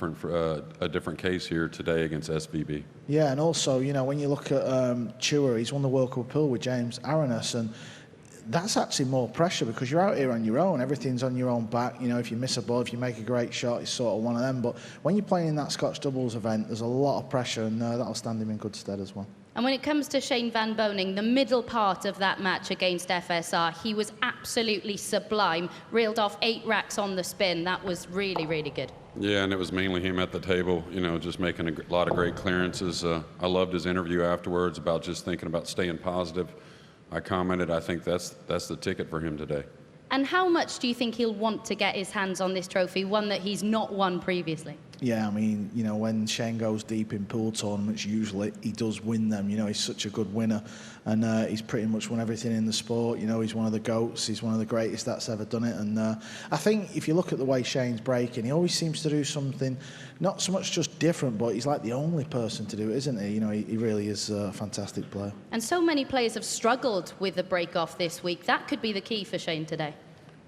a different case here today against SVB. Yeah, and also, you know, when you look at Chua, he's won the World Cup appeal with James Arenas, and that's actually more pressure because you're out here on your own. Everything's on your own back. You know, if you miss a ball, if you make a great shot, it's sort of one of them. But when you're playing in that Scotch doubles event, there's a lot of pressure, and that'll stand him in good stead as well. And when it comes to Shane Van Boening, the middle part of that match against FSR, he was absolutely sublime. Reeled off 8 racks on the spin. That was really, really good. Yeah, and it was mainly him at the table, you know, just making a lot of great clearances. I loved his interview afterwards about just thinking about staying positive. I commented, I think that's the ticket for him today. And how much do you think he'll want to get his hands on this trophy, one that he's not won previously? Yeah, I mean, you know, when Shane goes deep in pool tournaments, usually he does win them. You know, he's such a good winner, and he's pretty much won everything in the sport. You know, he's one of the GOATs. He's one of the greatest that's ever done it. And I think if you look at the way Shane's breaking, he always seems to do something, not so much just different, but he's like the only person to do it, isn't he? You know, he really is a fantastic player. And so many players have struggled with the break-off this week. That could be the key for Shane today.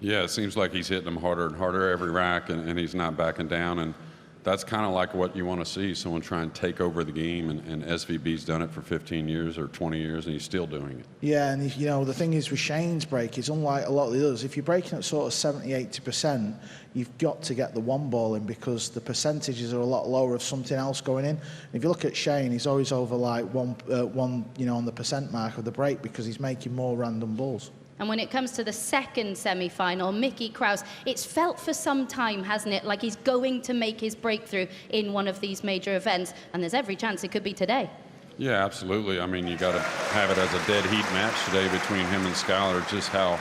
Yeah, it seems like he's hitting them harder and harder every rack, and he's not backing down. And that's kind of like what you want to see, someone try and take over the game, and SVB's done it for 15 years or 20 years, and he's still doing it. Yeah, and you know, the thing is with Shane's break, is unlike a lot of the others, if you're breaking at sort of 70–80%, you've got to get the one ball in because the percentages are a lot lower of something else going in. And if you look at Shane, he's always over like one, you know, on the percent mark of the break because he's making more random balls. And when it comes to the second semi-final, Mickey Krause, it's felt for some time, hasn't it, like he's going to make his breakthrough in one of these major events, and there's every chance it could be today. Yeah, absolutely. I mean, you got to have it as a dead heat match today between him and Skylar, just how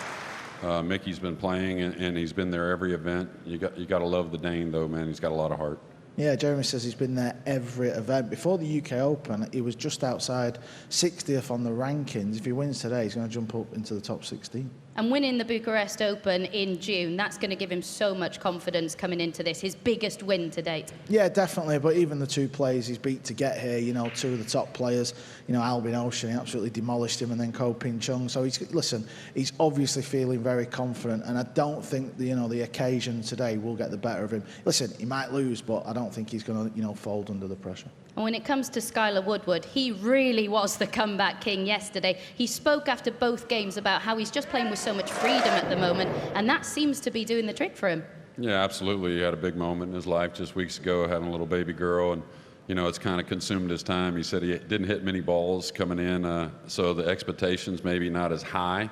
Mickey's been playing, and he's been there every event. You got to love the Dane, though, man. He's got a lot of heart. Yeah, Jeremy says he's been there every event. Before the UK Open, he was just outside 60th on the rankings. If he wins today, he's going to jump up into the top 16. And winning the Bucharest Open in June, that's going to give him so much confidence coming into this, his biggest win to date. Yeah, definitely. But even the 2 players he's beat to get here, you know, 2 of the top players, you know, Albin Ocean, he absolutely demolished him, and then Ko Ping Chung. So he's obviously feeling very confident, and I don't think the occasion today will get the better of him. Listen, he might lose, but I don't think he's going to fold under the pressure. And when it comes to Skylar Woodward, he really was the comeback king yesterday. He spoke after both games about how he's just playing with so much freedom at the moment, and that seems to be doing the trick for him. Yeah, absolutely. He had a big moment in his life just weeks ago, having a little baby girl, and you know, it's kind of consumed his time. He said he didn't hit many balls coming in, so the expectations maybe not as high.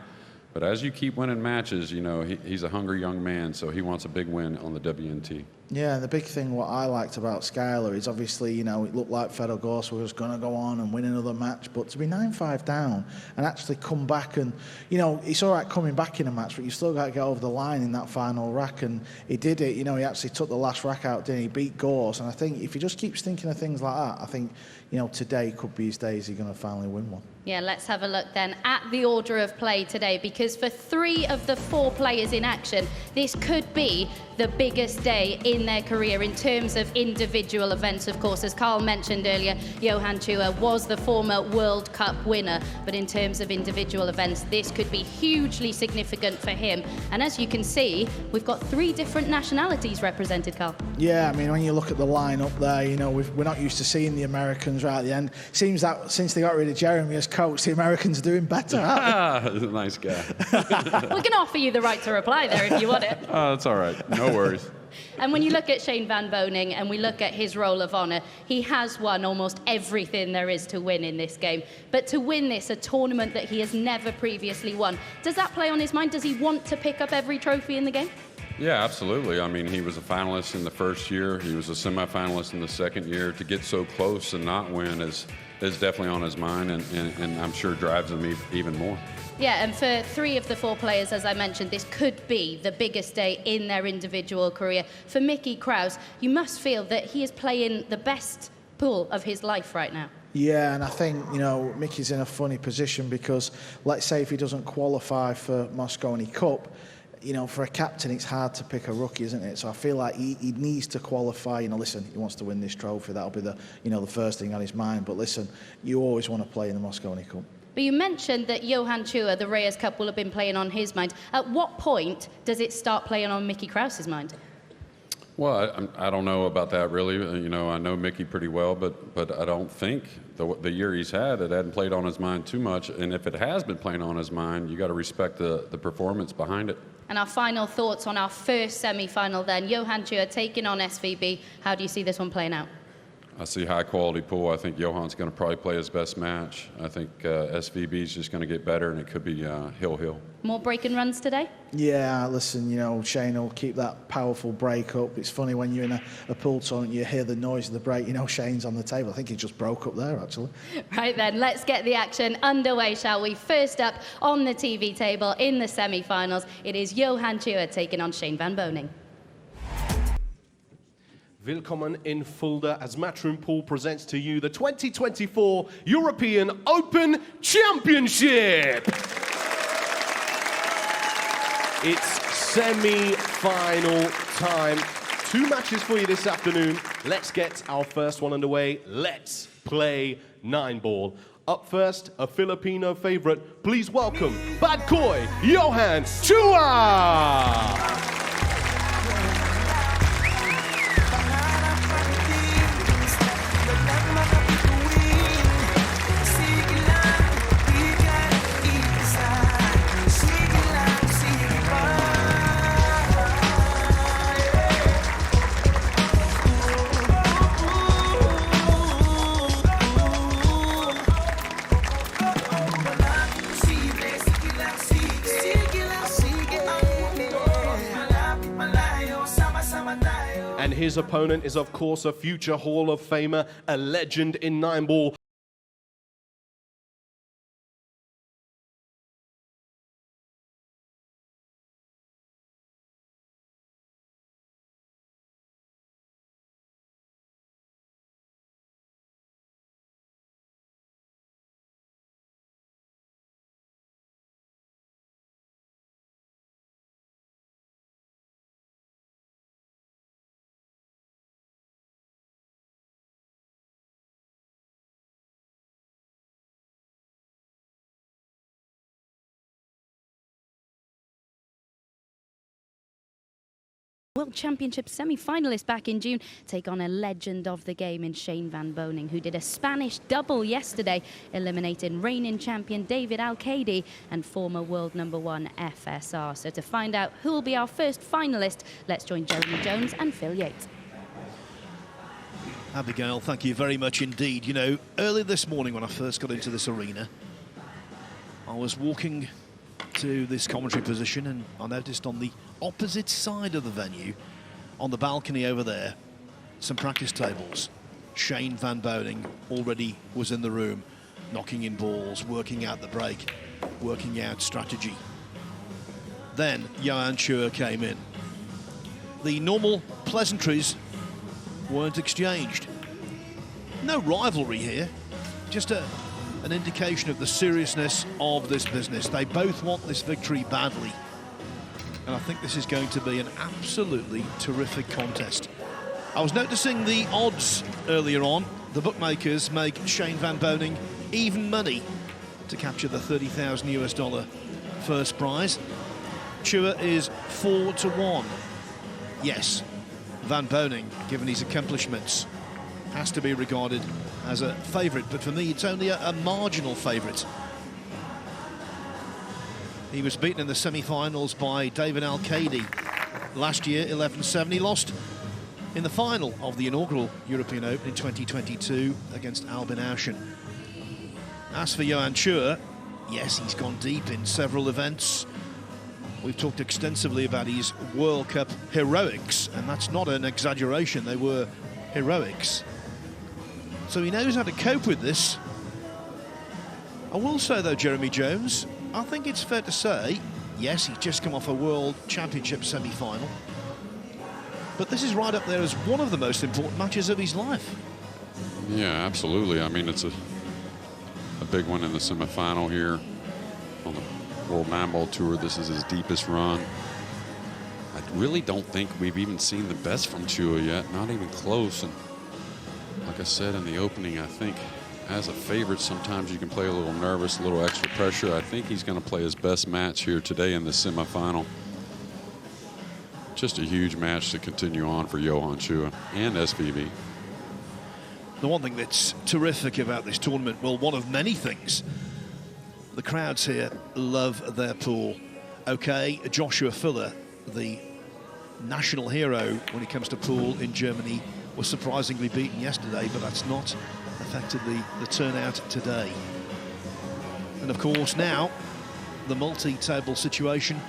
But as you keep winning matches, you know, he's a hungry young man, so he wants a big win on the WNT. Yeah, and the big thing what I liked about Skylar is obviously, you know, it looked like Fedor Gorst was going to go on and win another match, but to be 9-5 down and actually come back and, you know, it's all right coming back in a match, but you still got to get over the line in that final rack, and he did it. You know, he actually took the last rack out, didn't he? Beat Gorst, and I think if he just keeps thinking of things like that, I think, you know, today could be his day. Is he going to finally win one? Yeah, let's have a look then at the order of play today, because for 3 of the 4 players in action, this could be the biggest day in their career in terms of individual events. Of course, as Carl mentioned earlier, Johann Chua was the former World Cup winner, but in terms of individual events, this could be hugely significant for him. And as you can see, we've got 3 different nationalities represented, Carl. Yeah, I mean, when you look at the lineup there, you know, we're not used to seeing the Americans right at the end. Seems that since they got rid of Jeremy as coach, the Americans are doing better, aren't they? He's a nice guy. We can offer you the right to reply there if you want it. Oh, that's all right. No worries. And when you look at Shane Van Boening and we look at his roll of honour, he has won almost everything there is to win in this game. But to win this, a tournament that he has never previously won, does that play on his mind? Does he want to pick up every trophy in the game? Yeah, absolutely. I mean, he was a finalist in the first year. He was a semifinalist in the second year. To get so close and not win is definitely on his mind, and I'm sure drives him even more. Yeah, and for 3 of the 4 players, as I mentioned, this could be the biggest day in their individual career. For Mickey Krause, you must feel that he is playing the best pool of his life right now. Yeah, and I think, you know, Mickey's in a funny position because, let's say if he doesn't qualify for Mosconi Cup, you know, for a captain, it's hard to pick a rookie, isn't it? So I feel like he needs to qualify. You know, listen, he wants to win this trophy. That'll be the first thing on his mind. But listen, you always want to play in the Mosconi Cup. But you mentioned that Johann Chua, the Reyes Cup, will have been playing on his mind. At what point does it start playing on Mickey Krause's mind? Well, I don't know about that really. You know, I know Mickey pretty well, but I don't think the year he's had, it hadn't played on his mind too much. And if it has been playing on his mind, you got to respect the performance behind it. And our final thoughts on our first semi-final then. Johann Chua taking on SVB. How do you see this one playing out? I see high-quality pool. I think Johann's going to probably play his best match. I think SVB's just going to get better, and it could be hill. More break and runs today? Yeah, listen, you know, Shane will keep that powerful break up. It's funny when you're in a pool tournament, you hear the noise of the break. You know, Shane's on the table. I think he just broke up there, actually. Right then, let's get the action underway, shall we? First up on the TV table in the semi-finals, it is Johann Chua taking on Shane Van Boening. Willkommen in Fulda as Matchroom Pool presents to you the 2024 European Open Championship. It's semi-final time. 2 matches for you this afternoon. Let's get our first one underway. Let's play 9-ball. Up first, a Filipino favorite. Please welcome Bad Koy, Johann Chua. And his opponent is, of course, a future Hall of Famer, a legend in 9-ball. World Championship semi-finalist back in June take on a legend of the game in Shane Van Boening, who did a Spanish double yesterday, eliminating reigning champion David Al-Qaedi and former world #1 FSR. So to find out who will be our first finalist, let's join Jeremy Jones and Phil Yates. Abigail, thank you very much indeed. You know, early this morning when I first got into this arena, I was walking to this commentary position and I noticed on the opposite side of the venue, on the balcony over there, some practice tables. Shane Van Boening already was in the room, knocking in balls, working out the break, working out strategy. Then Johann Chua came in. The normal pleasantries weren't exchanged. No rivalry here, just an indication of the seriousness of this business. They both want this victory badly. And I think this is going to be an absolutely terrific contest. I was noticing the odds earlier on. The bookmakers make Shane Van Boening even money to capture the $30,000 first prize. Chua is 4-1. Yes, Van Boening, given his accomplishments, has to be regarded as a favourite, but for me it's only a marginal favourite. He was beaten in the semi-finals by David Al-Qaedi last year, 11-7. He lost in the final of the inaugural European Open in 2022 against Albin Auschen. As for Johann Chua, yes, he's gone deep in several events. We've talked extensively about his World Cup heroics, and that's not an exaggeration, they were heroics. So he knows how to cope with this. I will say, though, Jeremy Jones, I think it's fair to say, yes, he's just come off a World Championship semi-final, but this is right up there as one of the most important matches of his life. Yeah, absolutely. I mean, it's a big one in the semi-final here on the World 9-ball Tour. This is his deepest run. I really don't think we've even seen the best from Chua yet, not even close. And like I said in the opening, I think as a favorite, sometimes you can play a little nervous, a little extra pressure. I think he's going to play his best match here today in the semifinal. Just a huge match to continue on for Johann Chua and SVB. The one thing that's terrific about this tournament, well, one of many things, the crowds here love their pool. Okay, Joshua Fulda, the national hero when it comes to pool in Germany, was surprisingly beaten yesterday, but that's not affected the turnout today. And of course now, the multi-table situation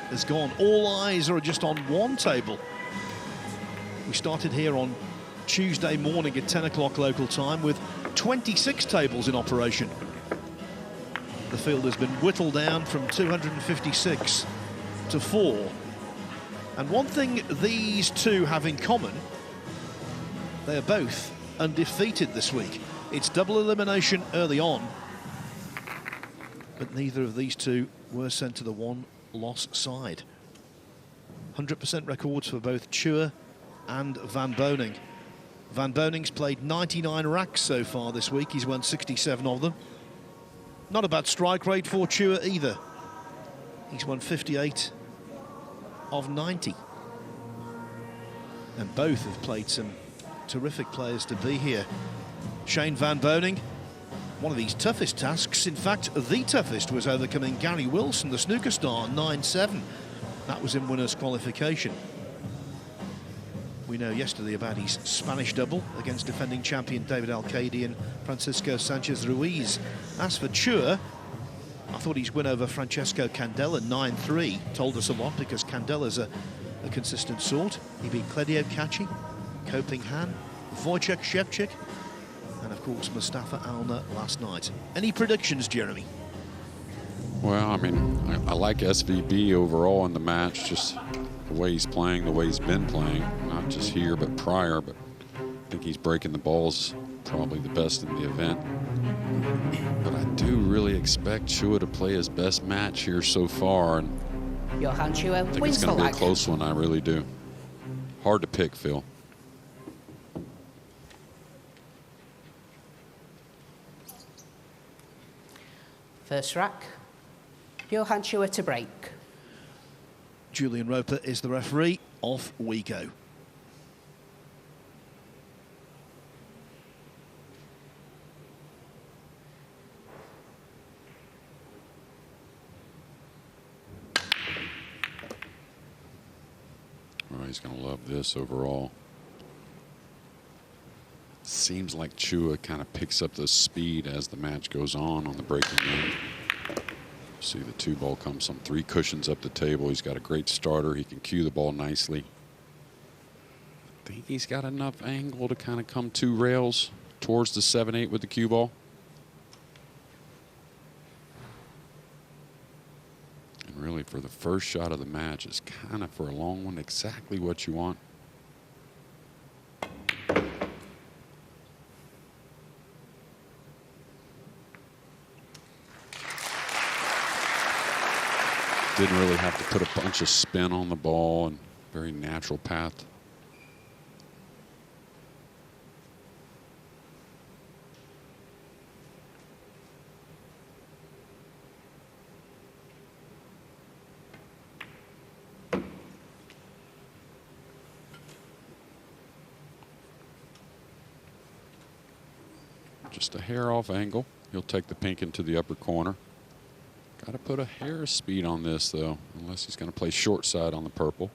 has gone. All eyes are just on one table. We started here on Tuesday morning at 10 o'clock local time with 26 tables in operation. The field has been whittled down from 256 to 4. And one thing these two have in common, they are both undefeated this week. It's double elimination early on, but neither of these two were sent to the one-loss side. 100% records for both Chua and Van Boening. Van Boening's played 99 racks so far this week. He's won 67 of them. Not a bad strike rate for Chua either. He's won 58 of 90. And both have played some terrific players to be here. Shane Van Boening, one of his toughest tasks, in fact, the toughest, was overcoming Gary Wilson, the snooker star, 9-7. That was in winners' qualification. We know yesterday about his Spanish double against defending champion David Alcade and Francisco Sanchez Ruiz. As for Chua, I thought his win over Francesco Candela 9-3 told us a lot, because Candela's a consistent sort. He beat Claudio Caci, Koping Han, Wojciech Szewczyk, and of course Mustafa Alner last night. Any predictions, Jeremy? Well, I mean, I like SVB overall in the match, just the way he's playing, the way he's been playing, not just here but prior, but I think he's breaking the balls probably the best in the event. But I do really expect Chua to play his best match here so far, and Johann Chua I think wins it's the going to be a lag. close one, I really do. Hard to pick, Phil. First rack, Johann Chua to break. Julian Roper is the referee. Off we go. Oh, he's going to love this overall. Seems like Chua kind of picks up the speed as the match goes on the breaking end. See the 2-ball comes some 3 cushions up the table. He's got a great starter. He can cue the ball nicely. I think he's got enough angle to kind of come 2 rails towards the 7-8 with the cue ball. And really, for the first shot of the match, it's kind of, for a long one, exactly what you want. Didn't really have to put a bunch of spin on the ball, and very natural path. Just a hair off angle. He'll take the pink into the upper corner. Got to put a hair of speed on this, though, unless he's going to play short side on the purple.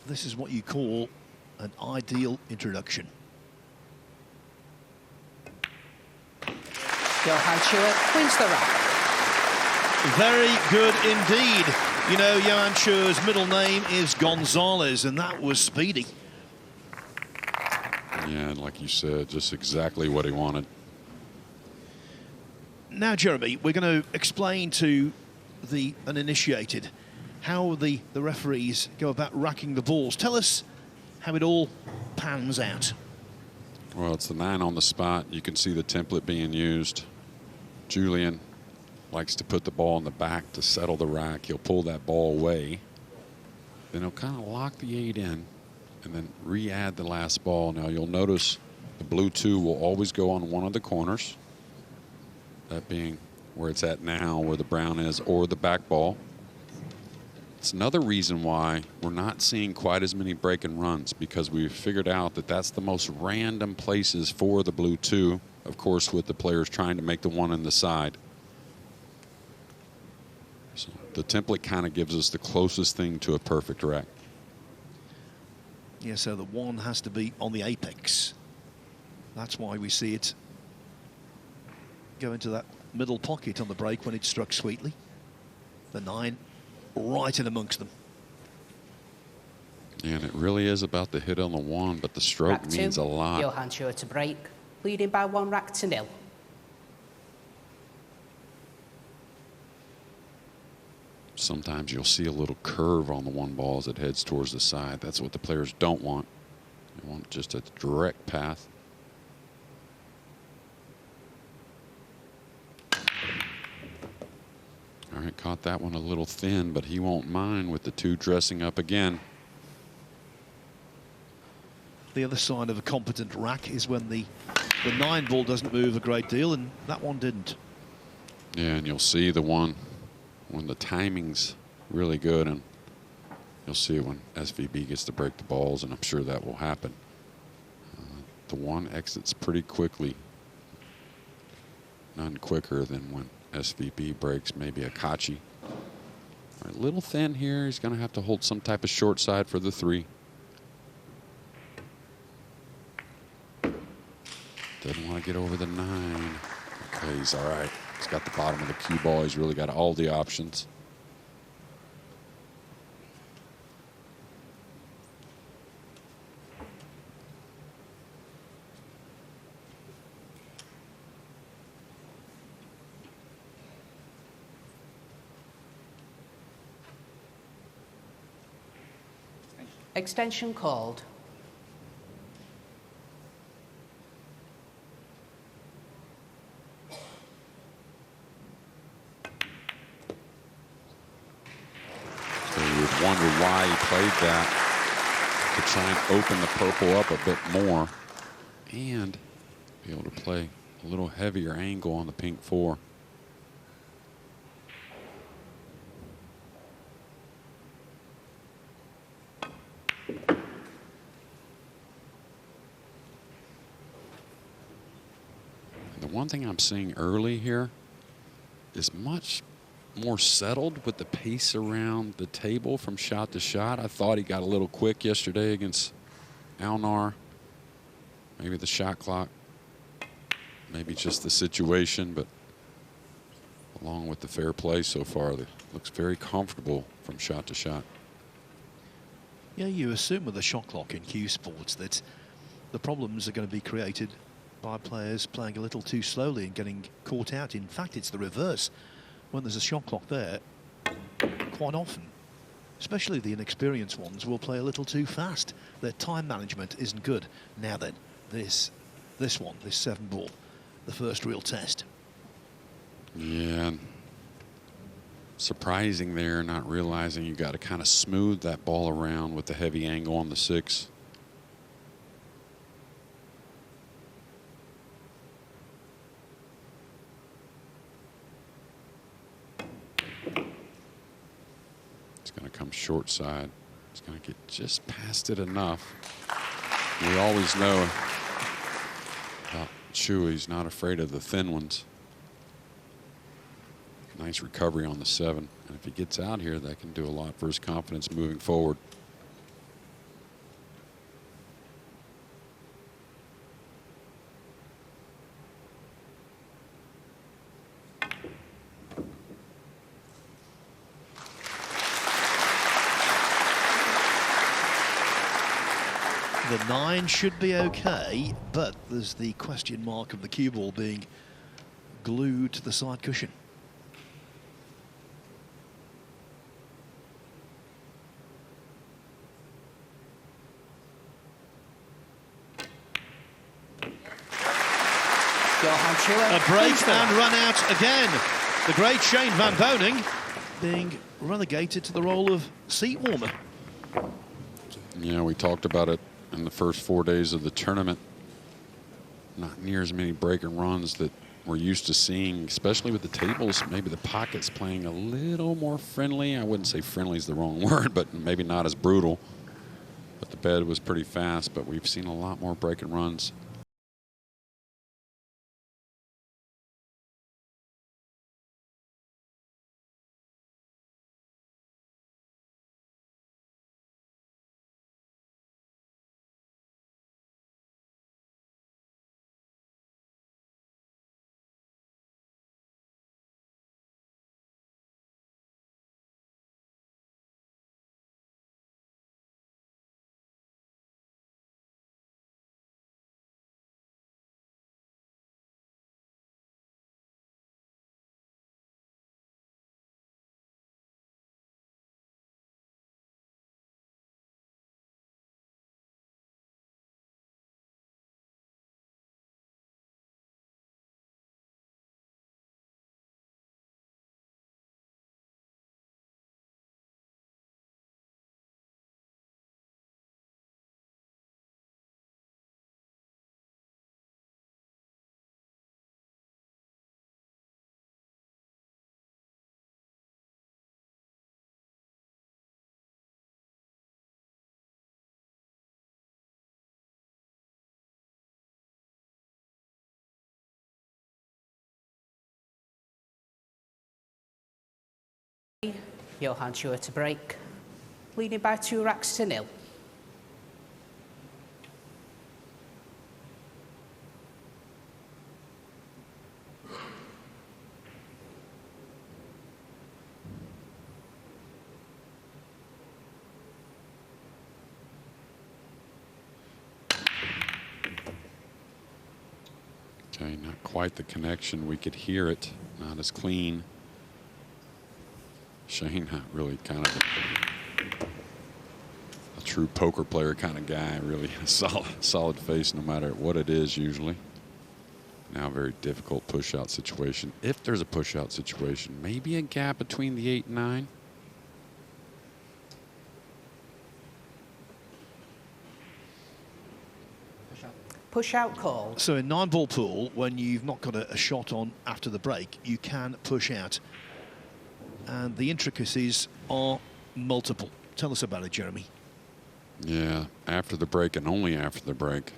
this is what you call an ideal introduction. Johann Chua wins the rack. Very good indeed. You know, Johann Chua's middle name is Gonzalez, and that was speedy. Yeah, and like you said, just exactly what he wanted. Now, Jeremy, we're going to explain to the uninitiated how the referees go about racking the balls. Tell us how it all pans out. Well, it's the 9 on the spot. You can see the template being used. Julian likes to put the ball in the back to settle the rack. He'll pull that ball away. Then he'll kind of lock the 8 in and then re-add the last ball. Now, you'll notice the blue 2 will always go on one of the corners, that being where it's at now, where the brown is, or the back ball. It's another reason why we're not seeing quite as many break and runs, because we've figured out that that's the most random places for the blue 2, of course, with the players trying to make the 1 in the side. So the template kind of gives us the closest thing to a perfect rack. Yeah, so the 1 has to be on the apex. That's why we see it go into that middle pocket on the break when it's struck sweetly. The 9 right in amongst them. And it really is about the hit on the 1, but the stroke Rack means 2, a lot. Johann Chua to break, leading by 1 rack to 0. Sometimes you'll see a little curve on the 1 ball as it heads towards the side. That's what the players don't want. They want just a direct path. All right, caught that one a little thin, but he won't mind with the 2 dressing up again. The other sign of a competent rack is when the 9 ball doesn't move a great deal, and that one didn't. Yeah, and you'll see the one when the timing's really good, and you'll see it when SVB gets to break the balls, and I'm sure that will happen. The 1 exits pretty quickly. None quicker than when SVB breaks maybe a Kachi. All right, little thin here. He's going to have to hold some type of short side for the 3. Doesn't want to get over the 9. Okay, he's all right. He's got the bottom of the cue ball. He's really got all the options. Extension called. So you would wonder why he played that, to try and open the purple up a bit more and be able to play a little heavier angle on the pink 4. One thing I'm seeing early here is much more settled with the pace around the table from shot to shot. I thought he got a little quick yesterday against Alnar. Maybe the shot clock, maybe just the situation, but along with the fair play so far, it looks very comfortable from shot to shot. Yeah, you assume with the shot clock in Q Sports that the problems are going to be created by players playing a little too slowly and getting caught out. In fact, it's the reverse. When there's a shot clock there, quite often, especially the inexperienced ones, will play a little too fast. Their time management isn't good. Now then, this 7 ball, the first real test. Yeah, surprising there, not realizing you got to kind of smooth that ball around with the heavy angle on the 6. Going to come short side. He's going to get just past it enough. We always know about Chua. He's not afraid of the thin ones. Nice recovery on the 7. And if he gets out here, that can do a lot for his confidence moving forward. The 9 should be okay, but there's the question mark of the cue ball being glued to the side cushion. Johann Chua. A break and run out again. The great Shane Van Boening being relegated to the role of seat warmer. Yeah, we talked about it in the first 4 days of the tournament. Not near as many break and runs that we're used to seeing, especially with the tables. Maybe the pockets playing a little more friendly. I wouldn't say friendly is the wrong word, but maybe not as brutal. But the bed was pretty fast, but we've seen a lot more break and runs. Johann Chua to break, leading by 2-0. Okay, not quite the connection. We could hear it, not as clean. Shane, not really kind of a true poker player kind of guy, really a solid face no matter what it is usually. Now a very difficult push-out situation. If there's a push-out situation, maybe a gap between the 8 and 9. Push-out call. So in 9-ball pool, when you've not got a shot on after the break, you can push out. And the intricacies are multiple. Tell us about it, Jeremy. Yeah, after the break and only after the break.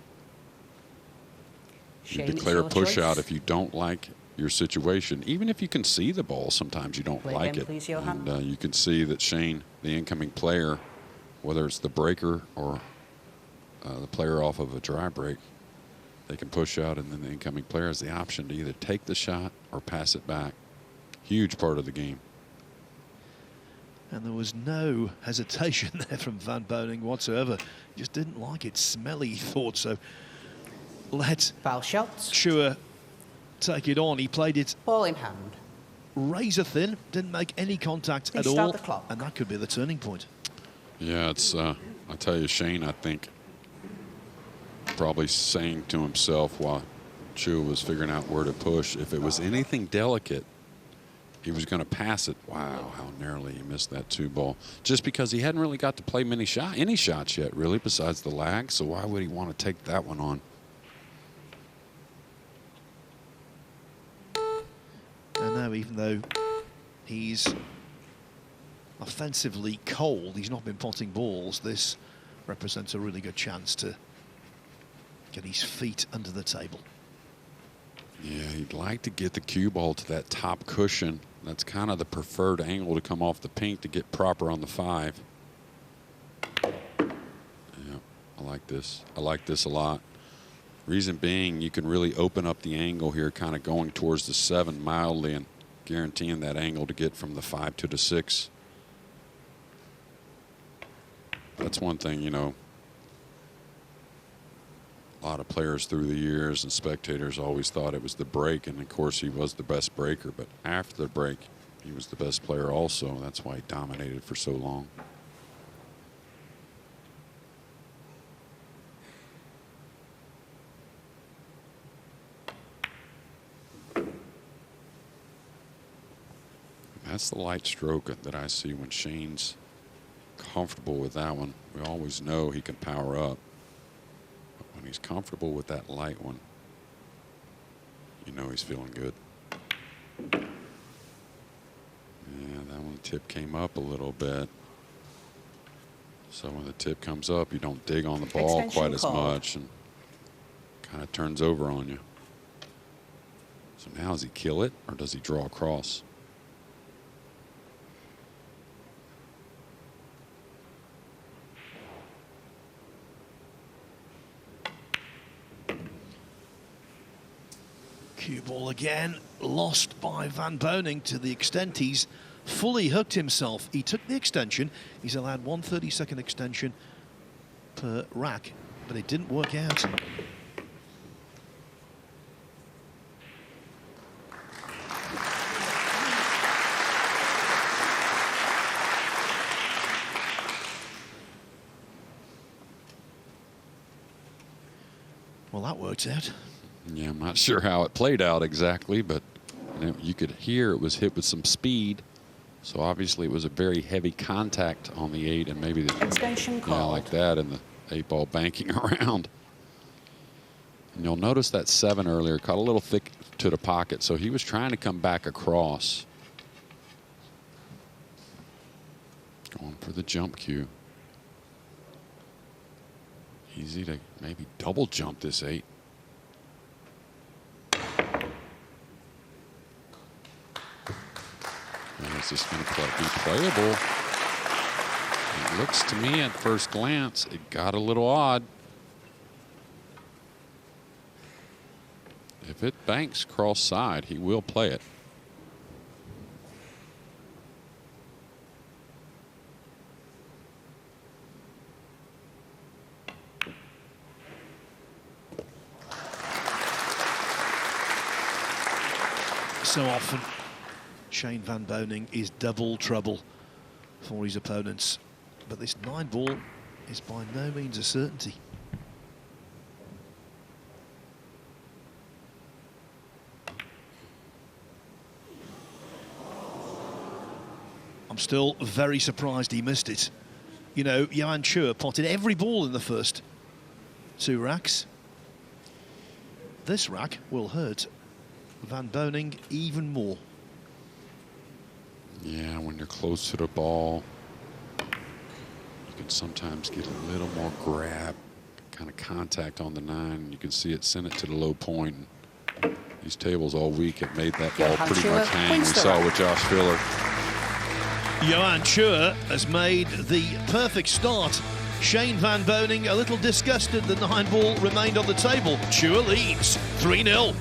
You Shane, declare a it's your push out choice. if you don't like your situation. Even if you can see the ball, sometimes you don't Play like again, it. please, Johann. And you can see that Shane, the incoming player, whether it's the breaker or the player off of a dry break, they can push out, and then the incoming player has the option to either take the shot or pass it back. Huge part of the game. And there was no hesitation there from Van Boening whatsoever. Just didn't like it. Smelly, he thought. So let Foul shots. Chua take it on. He played it Ball in hand. razor thin. Didn't make any contact Please at start all. the clock. And that could be the turning point. Yeah, it's, I tell you, Shane, I think, probably saying to himself while Chua was figuring out where to push, if it was anything delicate, he was going to pass it. Wow, how narrowly he missed that 2-ball. Just because he hadn't really got to play any shots yet, really, besides the lag. So why would he want to take that one on? And now, even though he's offensively cold, he's not been potting balls, this represents a really good chance to get his feet under the table. Yeah, he'd like to get the cue ball to that top cushion. That's kind of the preferred angle to come off the pink to get proper on the 5. Yeah, I like this. I like this a lot. Reason being, you can really open up the angle here, kind of going towards the 7 mildly and guaranteeing that angle to get from the 5 to the 6. That's one thing, you know. A lot of players through the years and spectators always thought it was the break, and of course he was the best breaker, but after the break he was the best player also. That's why he dominated for so long. That's the light stroke that I see when Shane's comfortable with that one. We always know he can power up. But when he's comfortable with that light one, you know he's feeling good. Yeah, that one tip came up a little bit. So when the tip comes up, you don't dig on the ball Extension quite as call. much and kind of turns over on you. So now does he kill it or does he draw across? Cue ball again, lost by Van Boening to the extent he's fully hooked himself. He took the extension. He's allowed 1 30-second extension per rack, but it didn't work out. Well, that worked out. Yeah, I'm not sure how it played out exactly, but you could hear it was hit with some speed. So obviously it was a very heavy contact on the 8 and maybe the Extension called. like that, and the 8 ball banking around. And you'll notice that 7 earlier caught a little thick to the pocket, so he was trying to come back across. Going for the jump cue. Easy to maybe double jump this 8. And is this going to be playable? It looks to me at first glance, it got a little odd. If it banks cross side, he will play it. So often, Shane Van Boening is double trouble for his opponents. But this 9 ball is by no means a certainty. I'm still very surprised he missed it. You know, Johann Chua potted every ball in the first 2 racks. This rack will hurt Van Boening even more. Yeah, when you're close to the ball, you can sometimes get a little more grab, kind of contact on the 9. You can see it send it to the low point. These tables all week have made that ball Johann pretty Chua much hang. We wins the saw round. with Josh Filler. Johann Chua has made the perfect start. Shane Van Boening a little disgusted the 9 ball remained on the table. Chua leads 3-0.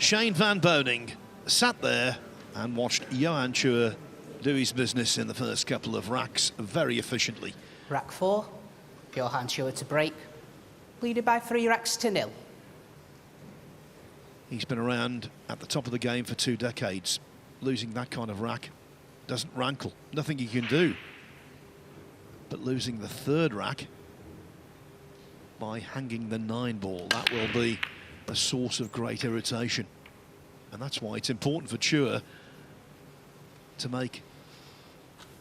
Shane Van Boening sat there and watched Johann Chua do his business in the first couple of racks very efficiently. Rack 4, Johann Chua to break. Leading by 3 racks to 0. He's been around at the top of the game for 2 decades. Losing that kind of rack doesn't rankle. Nothing he can do. But losing the 3rd rack by hanging the 9 ball, that will be a source of great irritation. And that's why it's important for Chua to make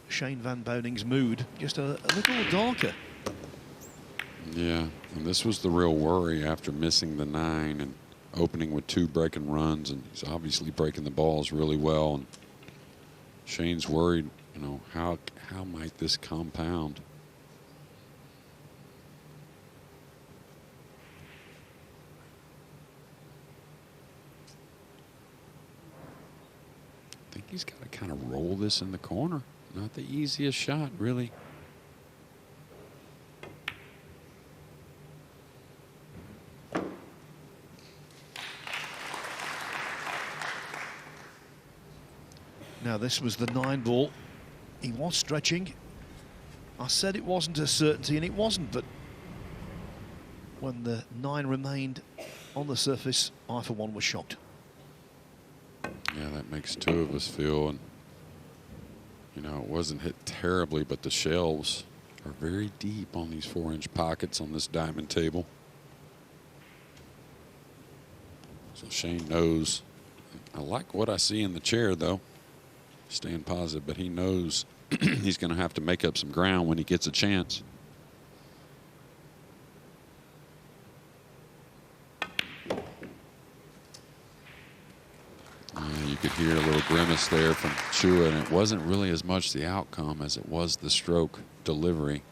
Shane Van Boening's mood just a little darker. Yeah, and this was the real worry after missing the 9 and opening with 2 breaking runs, and he's obviously breaking the balls really well. And Shane's worried, you know, how might this compound? I think he's got to kind of roll this in the corner. Not the easiest shot, really. Now this was the 9 ball. He was stretching. I said it wasn't a certainty, and it wasn't, but when the 9 remained on the surface, I for one was shocked. Yeah, that makes 2 of us feel, and you know, it wasn't hit terribly, but the shelves are very deep on these 4-inch pockets on this diamond table. So Shane knows. I like what I see in the chair, though. Staying positive, but he knows he's going to have to make up some ground when he gets a chance. You could hear a little grimace there from Chua, and it wasn't really as much the outcome as it was the stroke delivery.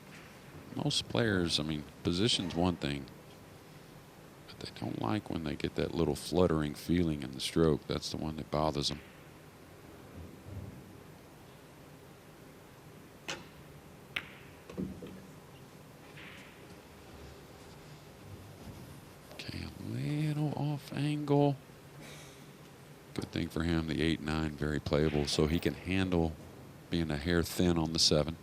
Most players, I mean, position's one thing, but they don't like when they get that little fluttering feeling in the stroke. That's the one that bothers them. Okay, a little off angle. Good thing for him, the 8-9 very playable, so he can handle being a hair thin on the 7.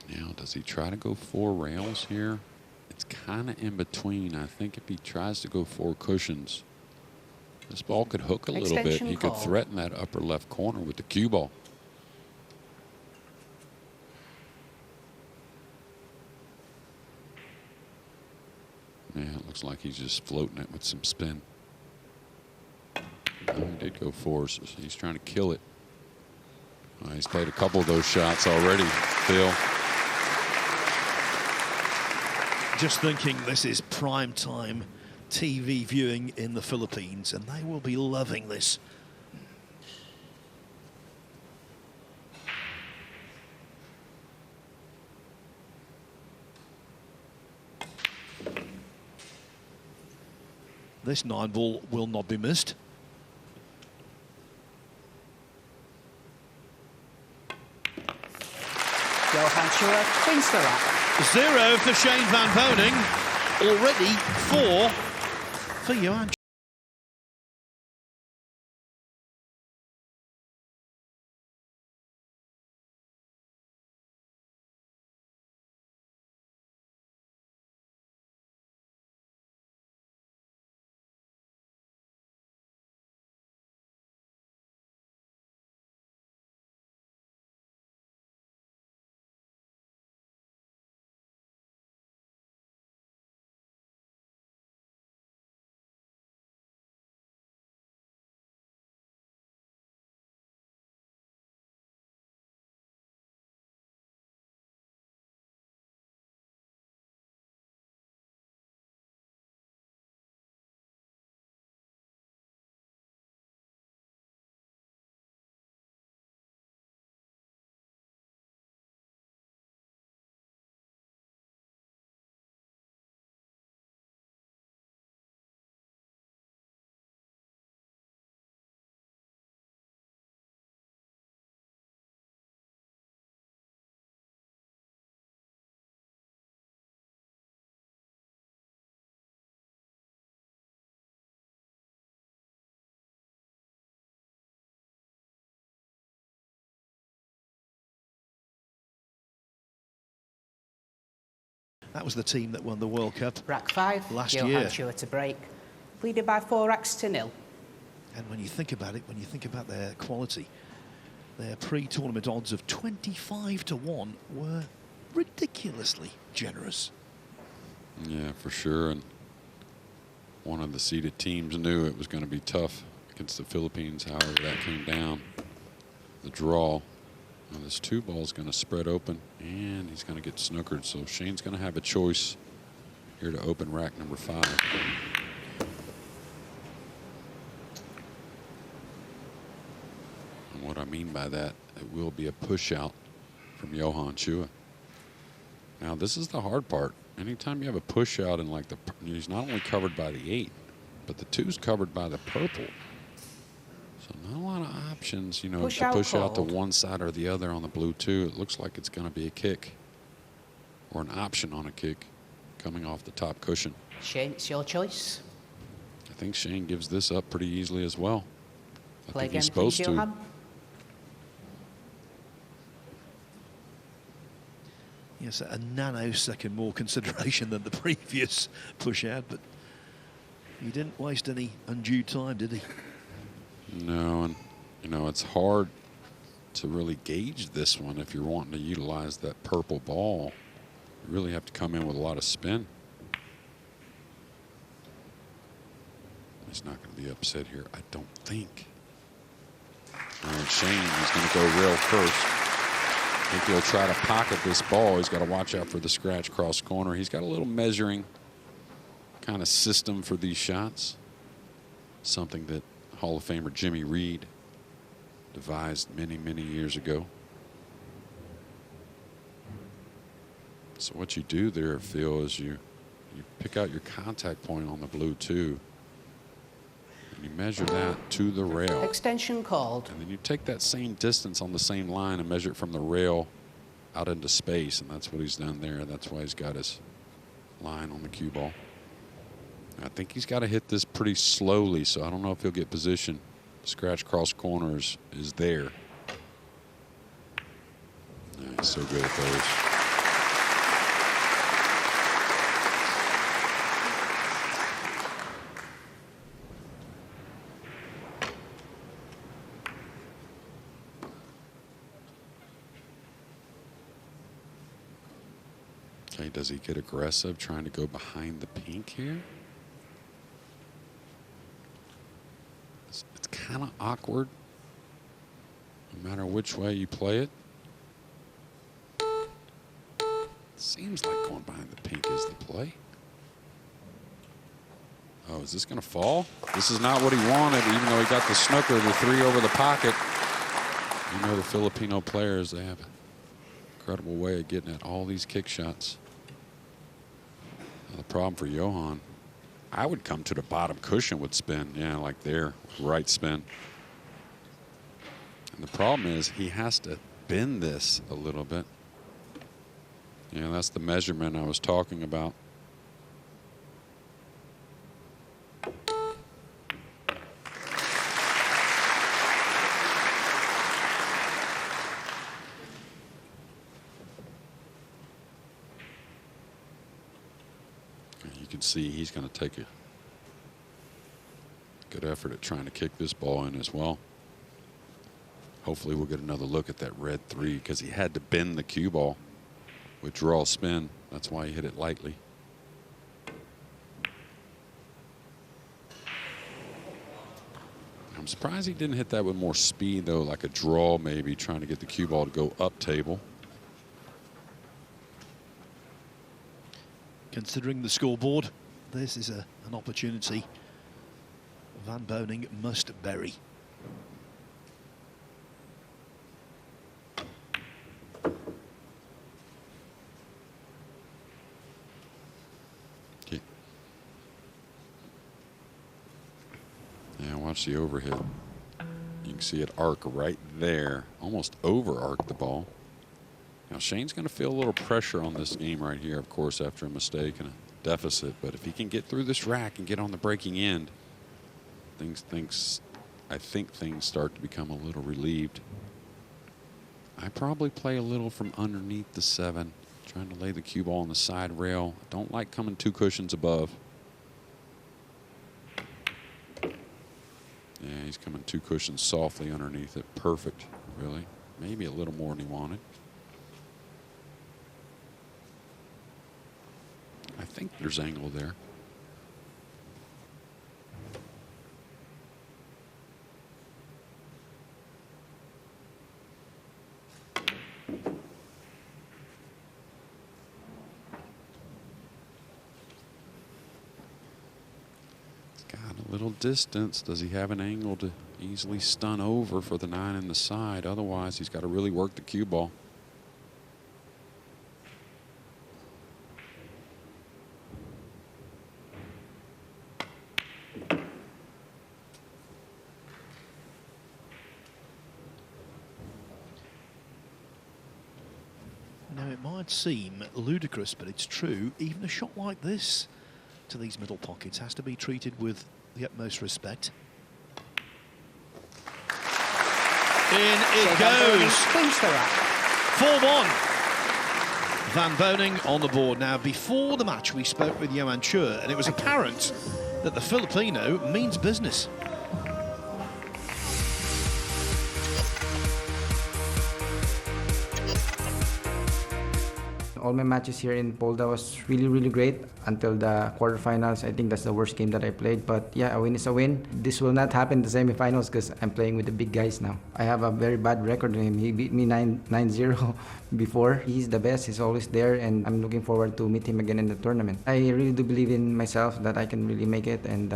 Now, does he try to go 4 rails here? It's kind of in between. I think if he tries to go 4 cushions, this ball could hook a little bit. Extension He could call. threaten that upper left corner with the cue ball. Yeah, it looks like he's just floating it with some spin. Oh, he did go 4, so he's trying to kill it. He's played a couple of those shots already, Phil. Just thinking, this is prime time TV viewing in the Philippines, and they will be loving this. This 9 ball will not be missed. Johann Chua wins the rack. 0 for Shane Van Boening. Already 4 for Johann Chua. That was the team that won the World Cup. Rack 5, Last Johann year. Chua to break. Leading by 4 racks to nil. And when you think about it, when you think about their quality, their pre-tournament odds of 25 to 1 were ridiculously generous. Yeah, for sure. And one of the seeded teams knew it was going to be tough against the Philippines. However, that came down. The draw. Now this 2 ball is going to spread open, and he's going to get snookered. So Shane's going to have a choice here to open rack number 5. And what I mean by that, it will be a push out from Johann Chua. Now this is the hard part. Anytime you have a push out and like he's not only covered by the 8, but the 2's covered by the purple. So not a lot of options, you know, to push out to one side or the other on the blue 2. It looks like it's going to be a kick or an option on a kick coming off the top cushion. Shane, it's your choice. I think Shane gives this up pretty easily as well. I Play think again, he's supposed please, to. Johann. Yes, a nanosecond more consideration than the previous push out, but he didn't waste any undue time, did he? No, and you know, it's hard to really gauge this one if you're wanting to utilize that purple ball. You really have to come in with a lot of spin. He's not going to be upset here, I don't think. And Shane is going to go rail first. I think he'll try to pocket this ball. He's got to watch out for the scratch cross corner. He's got a little measuring kind of system for these shots. Something that Hall of Famer Jimmy Reed devised many, many years ago. So what you do there, Phil, is you pick out your contact point on the blue 2. And you measure that to the rail. Extension called. And then you take that same distance on the same line and measure it from the rail out into space. And that's what he's done there. That's why he's got his line on the cue ball. I think he's got to hit this pretty slowly, so I don't know if he'll get position. Scratch cross corners is there. Yeah, he's so good at those. Okay, does he get aggressive trying to go behind the pink here? It's kind of awkward no matter which way you play it. Seems like going behind the pink is the play. Oh, is this going to fall? This is not what he wanted, even though he got the snooker, the 3 over the pocket. You know the Filipino players, they have an incredible way of getting at all these kick shots. Now, the problem for Johann, I would come to the bottom cushion with spin. Yeah, like there, right spin. And the problem is he has to bend this a little bit. Yeah, that's the measurement I was talking about. You can see he's going to take a good effort at trying to kick this ball in as well. Hopefully we'll get another look at that red 3 because he had to bend the cue ball with draw spin. That's why he hit it lightly. I'm surprised he didn't hit that with more speed, though, like a draw maybe, trying to get the cue ball to go up table. Considering the scoreboard, this is an opportunity Van Boening must bury. Okay. Yeah, watch the overhead. You can see it arc right there, almost over arc the ball. Now Shane's going to feel a little pressure on this game right here, of course, after a mistake and a deficit. But if he can get through this rack and get on the breaking end, I think things start to become a little relieved. I probably play a little from underneath the 7 Trying to lay the cue ball on the side rail. Don't like coming 2 cushions above. Yeah, he's coming 2 cushions softly underneath it. Perfect, really. Maybe a little more than he wanted. I think there's angle there. Little distance. Does he have an angle to easily stun over for the 9 in the side? Otherwise, he's got to really work the cue ball. Now, it might seem ludicrous, but it's true. Even a shot like this to these middle pockets has to be treated with the utmost respect. In it goes. 4-1. Van Boening on the board. Now, before the match, we spoke with Johann Chua, and it was apparent that the Filipino means business. All my matches here in Fulda was really great until the quarterfinals. I think that's the worst game that I played. But yeah, a win is a win. This will not happen in the semifinals because I'm playing with the big guys now. I have a very bad record with him. He beat me 9-0 before. He's the best. He's always there, and I'm looking forward to meet him again in the tournament. I really do believe in myself that I can really make it, and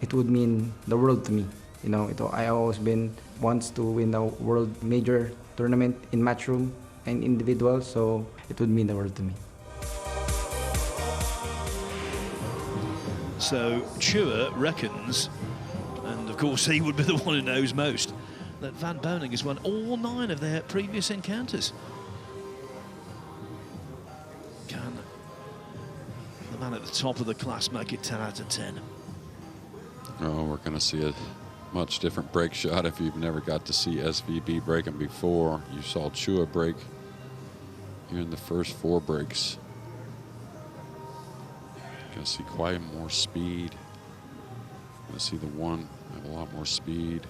it would mean the world to me. You know, I always been wants to win the world major tournament in matchroom and individual, so it would mean the world to me. So Chua reckons, and of course he would be the one who knows most, that Van Boening has won all 9 of their previous encounters. Can the man at the top of the class make it 10 out of 10? Oh, we're going to see a much different break shot if you've never got to see SVB break them before. You saw Chua break here in the first 4 breaks. Going to see quite more speed. Going to see the one have a lot more speed,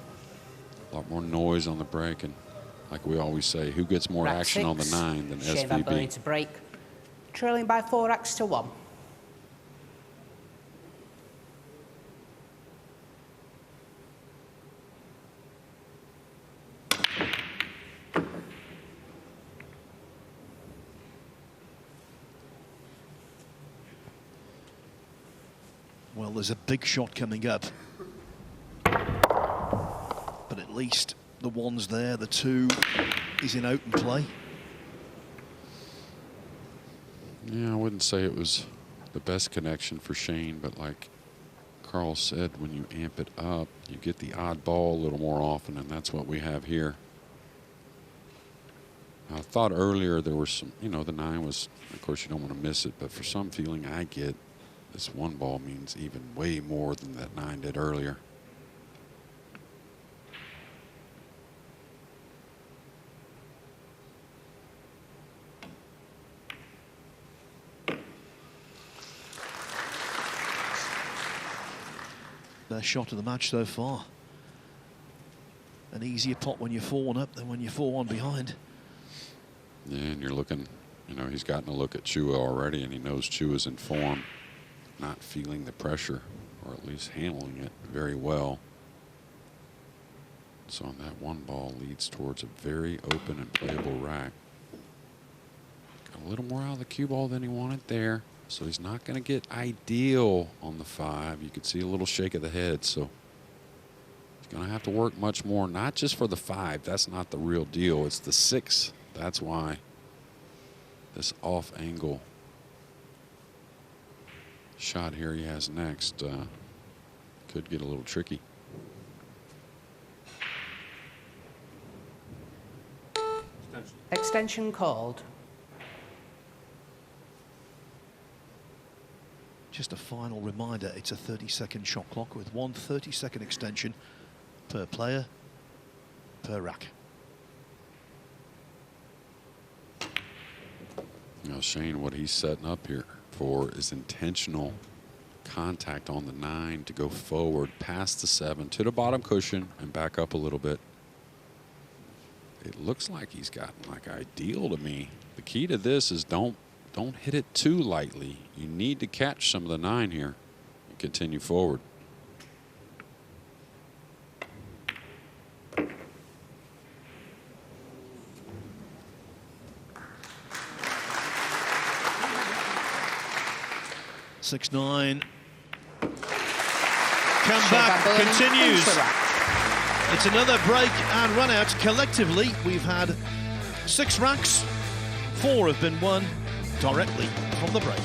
a lot more noise on the break, and like we always say, who gets more Rack action on the 6, 9 than Shane Van Boening SVB? to break, trailing by 4 racks to 1. Well, there's a big shot coming up. But at least the 1's there, the 2 is in open play. Yeah, I wouldn't say it was the best connection for Shane, but like Carl said, when you amp it up, you get the odd ball a little more often, and that's what we have here. I thought earlier there was some, you know, the 9 was, of course you don't want to miss it, but for some feeling I get, this 1 ball means even way more than that 9 did earlier. Their shot of the match so far. An easier pot when you're 4-1 up than when you're 4-1 behind. Yeah, and you're looking, you know, he's gotten a look at Chua already, and he knows Chua's in form, not feeling the pressure, or at least handling it very well. So that 1 ball leads towards a very open and playable rack. Got a little more out of the cue ball than he wanted there, so he's not going to get ideal on the 5. You could see a little shake of the head, so he's going to have to work much more, not just for the 5. That's not the real deal. It's the 6. That's why this off angle shot here he has next could get a little tricky. Extension called. Just a final reminder, it's a 30-second shot clock with 1 30-second extension per player, per rack. You know, Shane, what he's setting up here for is intentional contact on the 9 to go forward past the 7 to the bottom cushion and back up a little bit. It looks like he's gotten like ideal to me. The key to this is don't hit it too lightly. You need to catch some of the 9 here and continue forward. (6-9). Comeback continues. It's another break and run out. Collectively, we've had 6 racks. 4 have been won directly from the break.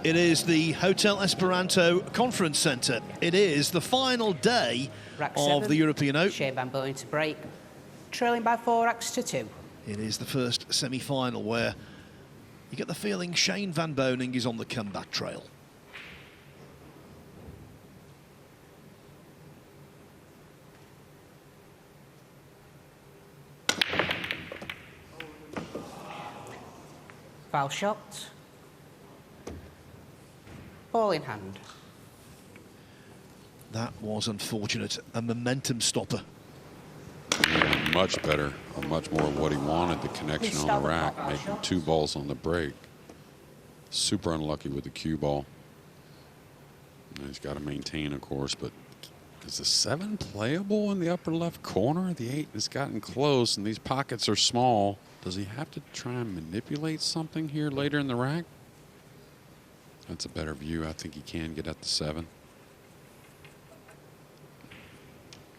It is the Hotel Esperanto Conference Centre. It is the final day of the European Open. Shane Van Boening to break, trailing by 4 racks to 2. It is the first semi-final where you get the feeling Shane Van Boening is on the comeback trail. Foul shot. Ball in hand. That was unfortunate. A momentum stopper. Much better, or much more of what he wanted, the connection on the rack, making 2 balls on the break. Super unlucky with the cue ball. And he's got to maintain, of course, but is the 7 playable in the upper left corner? The 8 has gotten close, and these pockets are small. Does he have to try and manipulate something here later in the rack? That's a better view. I think he can get at the 7.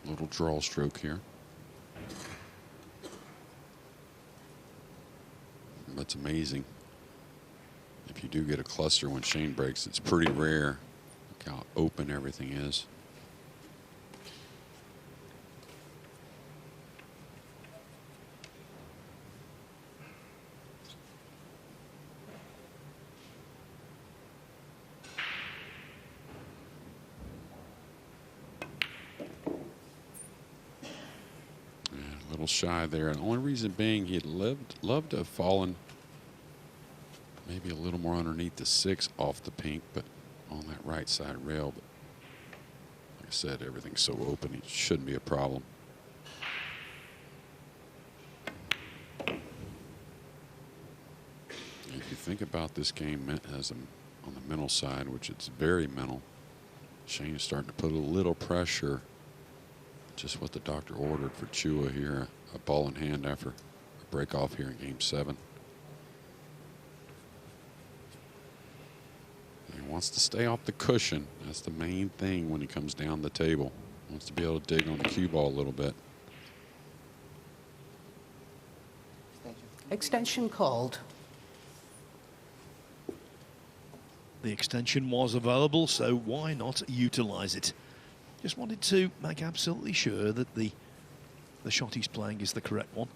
Little draw stroke here. That's amazing. If you do get a cluster when Shane breaks, it's pretty rare. Look how open everything is. A little shy there. The only reason being he'd loved to have fallen maybe a little more underneath the 6 off the pink, but on that right side rail. But like I said, everything's so open, it shouldn't be a problem. If you think about this game as on the mental side, which it's very mental, Shane is starting to put a little pressure. Just what the doctor ordered for Chua here, a ball in hand after a break off here in Game 7. He wants to stay off the cushion. That's the main thing when he comes down the table. Wants to be able to dig on the cue ball a little bit. Extension called. The extension was available, so why not utilize it? Just wanted to make absolutely sure that the shot he's playing is the correct one.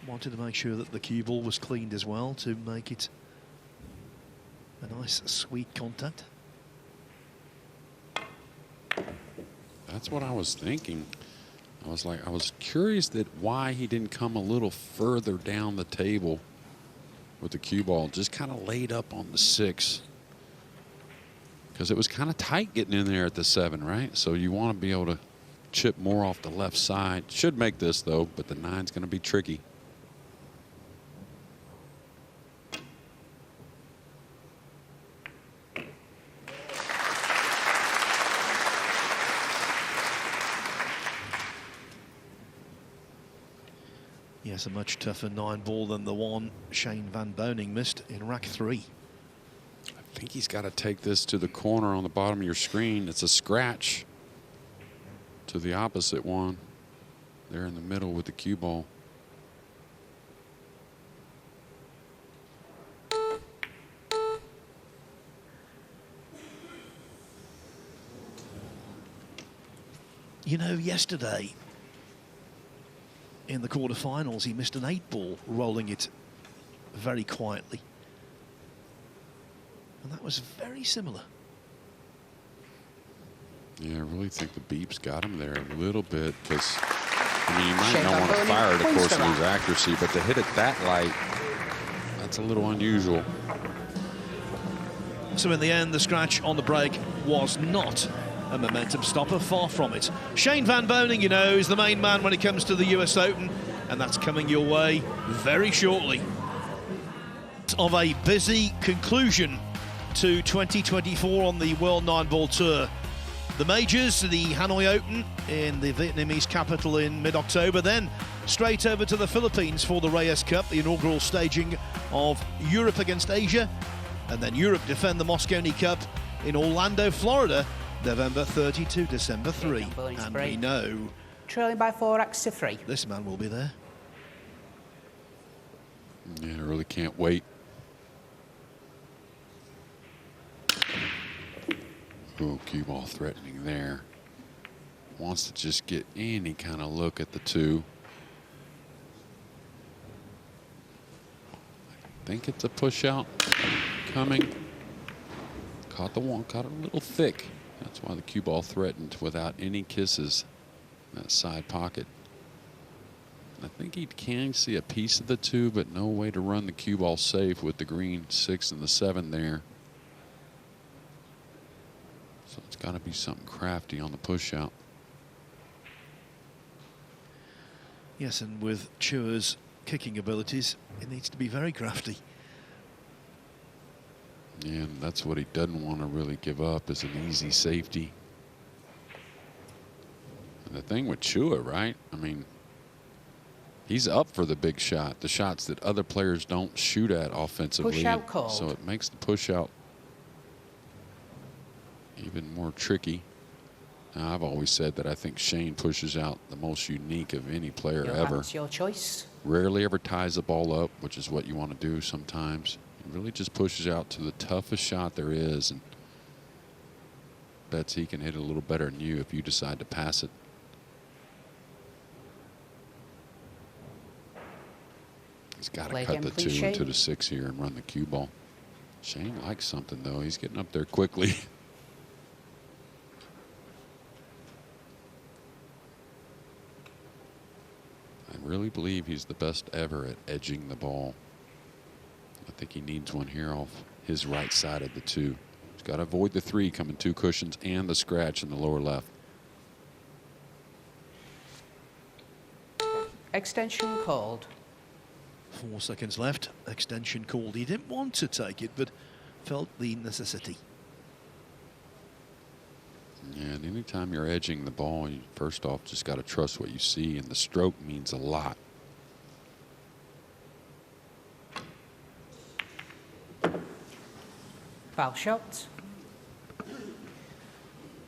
Wanted to make sure that the cue ball was cleaned as well to make it a nice, sweet contact. That's what I was thinking. I was curious that why he didn't come a little further down the table with the cue ball, just kind of laid up on the 6. Because it was kind of tight getting in there at the 7, right? So you want to be able to chip more off the left side. Should make this, though, but the 9's going to be tricky. Yes, a much tougher 9 ball than the one Shane Van Boening missed in rack 3. I think he's got to take this to the corner on the bottom of your screen. It's a scratch to the opposite one. There in the middle with the cue ball. You know, yesterday in the quarterfinals, he missed an 8 ball, rolling it very quietly. And that was very similar. Yeah, I really think the beep's got him there a little bit because, I mean, you might not want to fire it, of course, and lose accuracy, but to hit it that light, that's a little unusual. So in the end, the scratch on the break was not a momentum stopper, far from it. Shane Van Boening, you know, is the main man when it comes to the US Open, and that's coming your way very shortly. Of a busy conclusion to 2024 on the World 9-Ball Tour. The majors, the Hanoi Open in the Vietnamese capital in mid-October, then straight over to the Philippines for the Reyes Cup, the inaugural staging of Europe against Asia, and then Europe defend the Mosconi Cup in Orlando, Florida, November 30 to December 3. And we know trailing by 4 racks to 3. This man will be there. Yeah, I really can't wait. Ooh, cue ball threatening there. Wants to just get any kind of look at the 2. I think it's a push out coming. Caught the one, caught it a little thick. That's why the cue ball threatened without any kisses in that side pocket. I think he can see a piece of the 2, but no way to run the cue ball safe with the green 6 and the 7 there. So it's got to be something crafty on the push out. Yes, and with Chua's kicking abilities, it needs to be very crafty. Yeah, and that's what he doesn't want to really give up, is an easy safety. And the thing with Chua, right? I mean, he's up for the big shot, the shots that other players don't shoot at offensively. Push out called. So it makes the push out even more tricky. Now, I've always said that I think Shane pushes out the most unique of any player ever. It's your choice. rarely ever ties the ball up, which is what you want to do sometimes. He really just pushes out to the toughest shot there is and bets he can hit it a little better than you if you decide to pass it. He's got to cut the 2 into the 6 here and run the cue ball. Shane likes something, though. He's getting up there quickly. I really believe he's the best ever at edging the ball. I think he needs one here off his right side of the 2. He's got to avoid the 3 coming 2 cushions and the scratch in the lower left. Extension called. 4 seconds left. Extension called. He didn't want to take it, but felt the necessity. Yeah, and anytime you're edging the ball, you first off just got to trust what you see, and the stroke means a lot. Foul shot.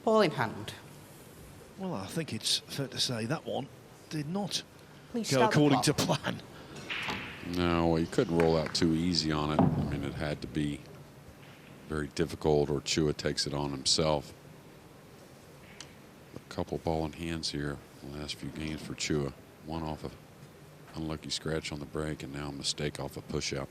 Ball in hand. Well, I think it's fair to say that one did not Please go start the according to clock. plan. No, he couldn't roll out too easy on it. I mean, it had to be very difficult, or Chua takes it on himself. A couple ball in hands here in the last few games for Chua. One off an unlucky scratch on the break, and now a mistake off a push-out.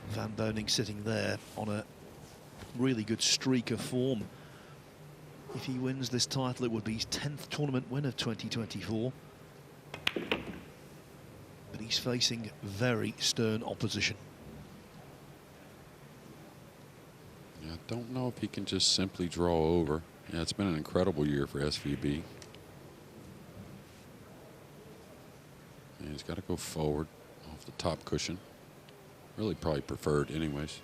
Van Boening sitting there on a really good streak of form. If he wins this title, it would be his 10th tournament win of 2024. But he's facing very stern opposition. Yeah, I don't know if he can just simply draw over. Yeah, it's been an incredible year for SVB. And he's got to go forward off the top cushion. Really probably preferred anyways.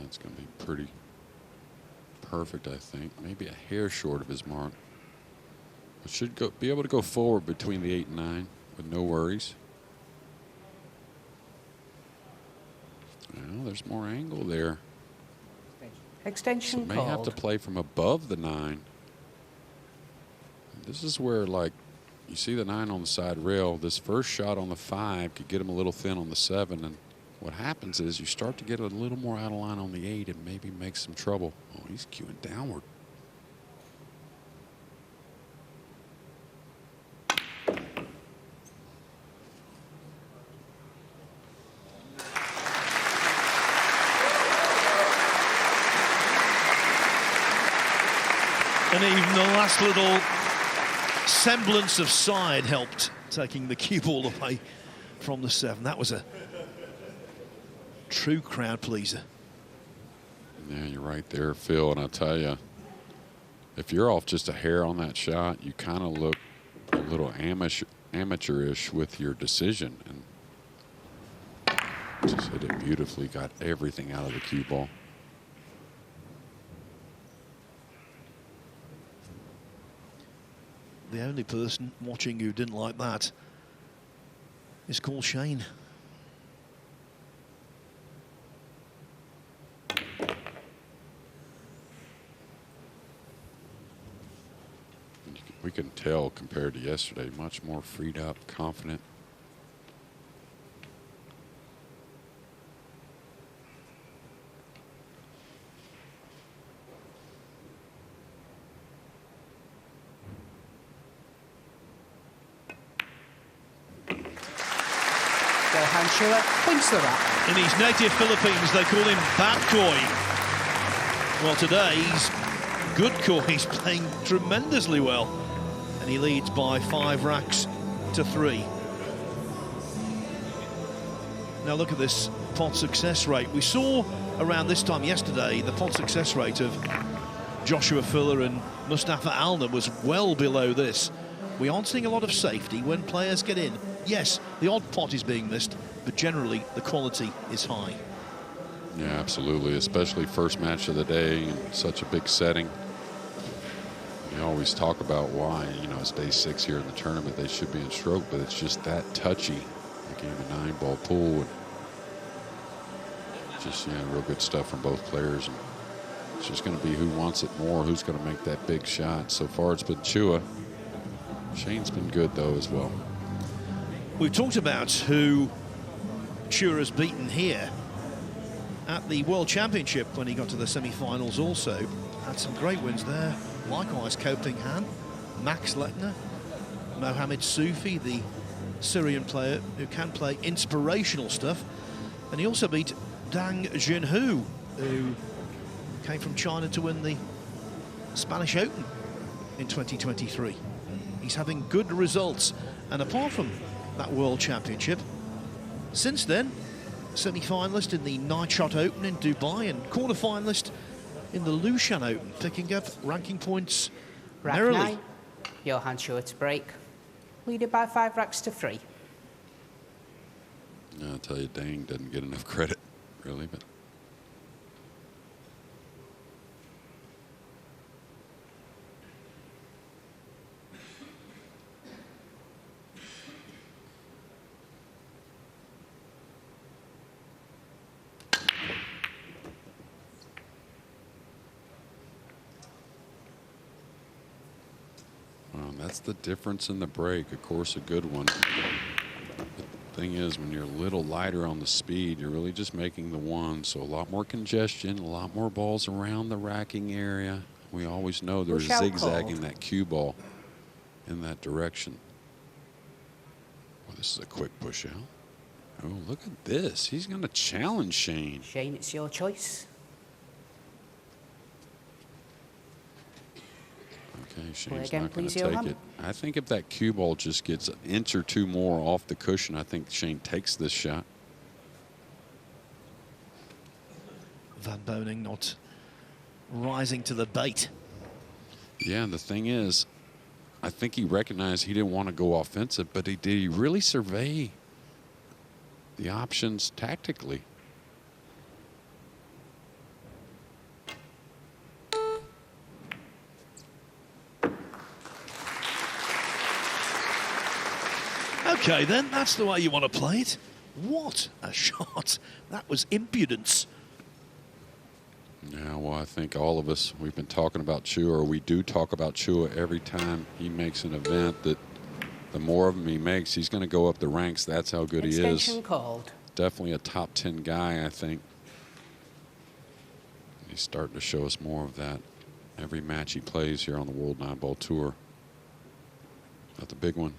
It's going to be pretty perfect, I think. Maybe a hair short of his mark. But should be able to go forward between the 8 and 9 with no worries. Well, there's more angle there. Extension So may called. have to play from above the 9. This is where, like, you see the 9 on the side rail. This first shot on the 5 could get him a little thin on the 7, and what happens is you start to get a little more out of line on the 8 and maybe make some trouble. Oh, he's cueing downward. And even the last little semblance of side helped, taking the cue ball away from the 7. That was a true crowd pleaser. Yeah, you're right there, Phil. And I'll tell you, if you're off just a hair on that shot, you kind of look a little amateurish with your decision. And just hit it beautifully, got everything out of the cue ball. The only person watching who didn't like that is called Shane. We can tell compared to yesterday, much more freed up, confident. Johann Chua wins the wrap. In his native Philippines, they call him Bad Koi. Well, today he's good Koi. He's playing tremendously well. And he leads by 5 racks to 3. Now look at this pot success rate. We saw around this time yesterday the pot success rate of Joshua Fuller and Mustafa Alner was well below this. We aren't seeing a lot of safety when players get in. Yes, the odd pot is being missed, but generally the quality is high. Yeah, absolutely, especially first match of the day in such a big setting. We always talk about why, you know, it's day 6 here in the tournament, they should be in stroke, but it's just that touchy. The game of 9-ball pool, and just, yeah, real good stuff from both players. And it's just going to be who wants it more, who's going to make that big shot. So far it's been Chua. Shane's been good though as well. We've talked about who Chua has beaten here at the World Championship when he got to the semi-finals also. Had some great wins there. Likewise, Kopling-Han, Max Lechner, Mohamed Soufi, the Syrian player who can play inspirational stuff. And he also beat Dang Junhu, who came from China to win the Spanish Open in 2023. He's having good results. And apart from that World Championship, since then, semi-finalist in the Night Shot Open in Dubai and quarter-finalist in the Lushan Open, picking up ranking points merrily. 9, Johann Chua to break, leading by 5 racks to 3. I'll tell you, Dang doesn't get enough credit, really, but that's the difference in the break. Of course, a good one. The thing is, when you're a little lighter on the speed, you're really just making the one. So a lot more congestion, a lot more balls around the racking area. We always know there's zigzagging that cue ball in that direction. Well, this is a quick push out. Oh, look at this. He's going to challenge Shane. Shane, it's your choice. Okay, Shane's again, not going please, to take Johann. it. I think if that cue ball just gets an inch or two more off the cushion, I think Shane takes this shot. Van Boening not rising to the bait. Yeah, the thing is, I think he recognized he didn't want to go offensive, but did he really survey the options tactically? Okay, then, that's the way you want to play it. What a shot. That was impudence. Yeah, well, I think all of us, we've been talking about Chua, or we do talk about Chua every time he makes an event, that the more of them he makes, he's going to go up the ranks. That's how good he is. Extension called. Definitely a top 10 guy, I think. He's starting to show us more of that every match he plays here on the World 9-Ball Tour. Not the big one.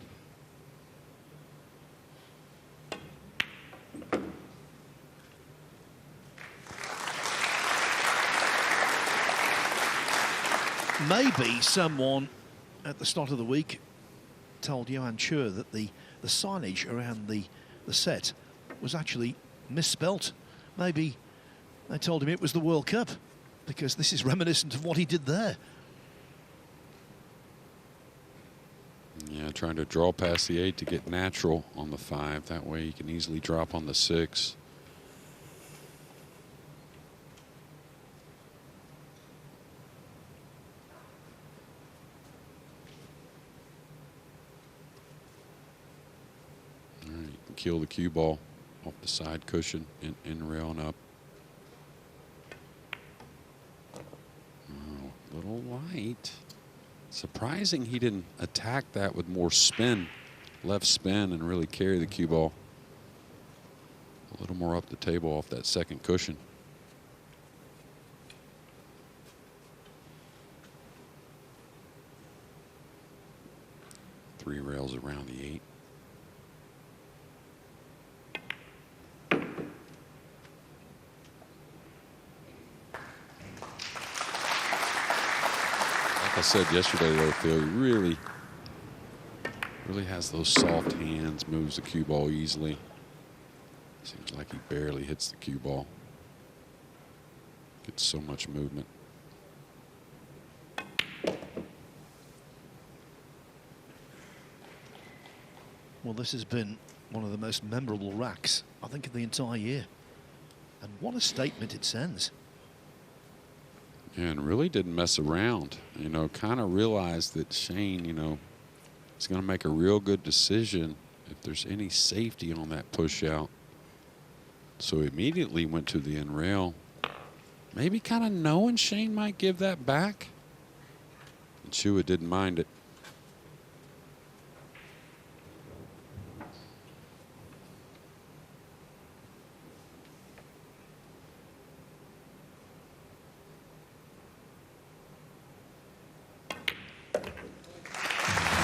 Maybe someone at the start of the week told Johann Chua that the signage around the set was actually misspelt. Maybe they told him it was the World Cup, because this is reminiscent of what he did there. Yeah, trying to draw past the 8 to get natural on the 5. That way he can easily drop on the 6. All right, you can kill the cue ball off the side cushion, in rail and up. Oh, little light. Surprising he didn't attack that with more spin, left spin, and really carry the cue ball a little more up the table off that second cushion. Three rails around the 8. I said yesterday, though, Phil, he really has those soft hands, moves the cue ball easily. Seems like he barely hits the cue ball. Gets so much movement. Well, this has been one of the most memorable racks, I think, of the entire year. And what a statement it sends. Yeah, and really didn't mess around. You know, kind of realized that Shane, you know, is going to make a real good decision if there's any safety on that push out. So immediately went to the end rail. Maybe kind of knowing Shane might give that back. And Chua didn't mind it.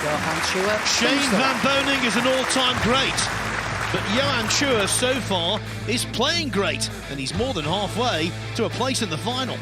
Johann Chua. Shane Van Boening is an all-time great. But Johann Chua so far is playing great, and he's more than halfway to a place in the final.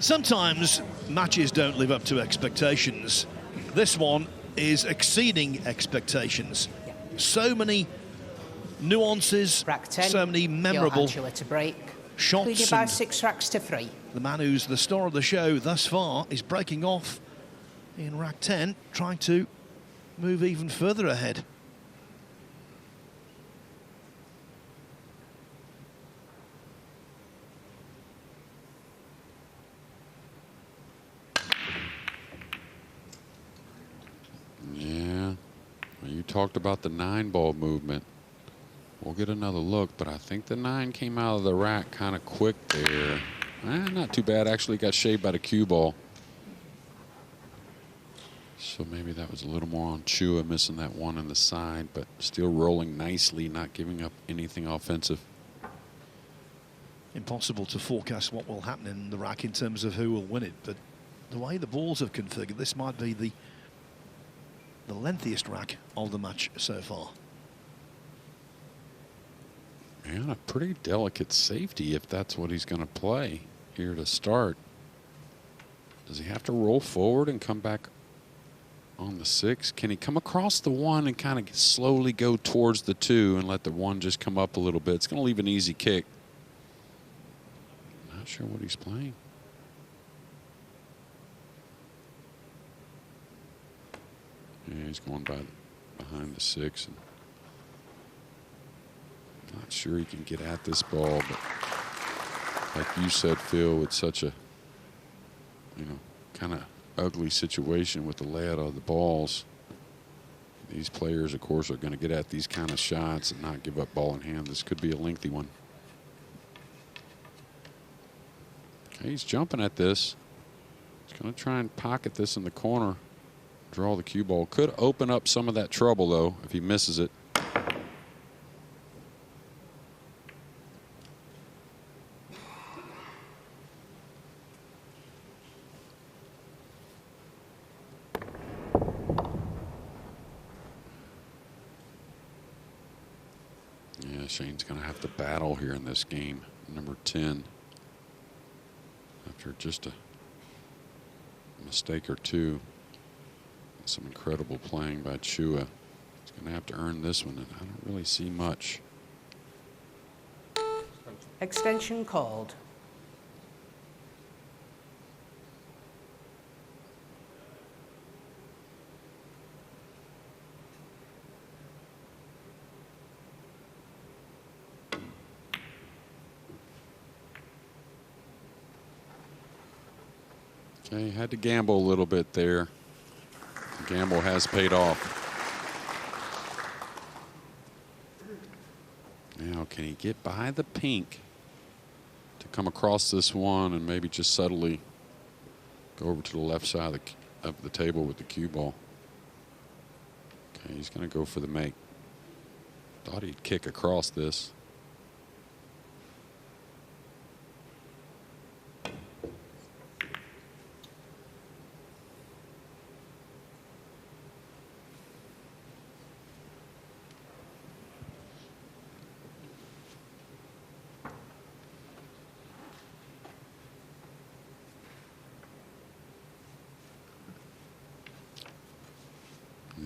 Sometimes matches don't live up to expectations. This one is exceeding expectations. So many nuances, Rack 10, so many memorable Johann Chua to break. shots. Leading by And 6 racks to 3. the man who's the star of the show thus far is breaking off in rack 10, trying to move even further ahead. Yeah. Well, you talked about the 9-ball movement. We'll get another look, but I think the 9 came out of the rack kind of quick there. Not too bad. Actually got shaved by the cue ball. So maybe that was a little more on Chua, missing that one on the side, but still rolling nicely, not giving up anything offensive. Impossible to forecast what will happen in the rack in terms of who will win it, but the way the balls have configured, this might be the lengthiest rack of the match so far. And a pretty delicate safety if that's what he's going to play here to start. Does he have to roll forward and come back on the 6? Can he come across the 1 and kind of slowly go towards the 2 and let the 1 just come up a little bit? It's going to leave an easy kick. Not sure what he's playing. Yeah, he's going behind the 6. And not sure he can get at this ball, but like you said, Phil, it's such a, kind of ugly situation with the layout of the balls. These players, of course, are going to get at these kind of shots and not give up ball in hand. This could be a lengthy one. Okay, he's jumping at this. He's going to try and pocket this in the corner, draw the cue ball. Could open up some of that trouble, though, if he misses it. Shane's going to have to battle here in this game, number 10. After just a mistake or two, some incredible playing by Chua. He's going to have to earn this one, and I don't really see much. Extension called. Okay, had to gamble a little bit there. The gamble has paid off. Now, can he get by the pink to come across this one and maybe just subtly go over to the left side of the table with the cue ball? Okay, he's going to go for the make. Thought he'd kick across this.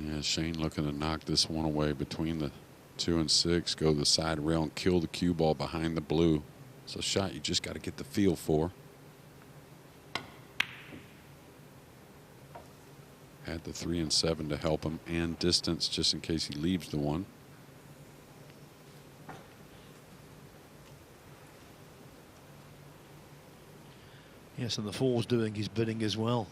Yeah, Shane looking to knock this one away between the 2 and 6, go to the side rail and kill the cue ball behind the blue. It's a shot you just got to get the feel for. Had the 3 and 7 to help him, and distance just in case he leaves the 1. Yes, and the 4's doing his bidding as well.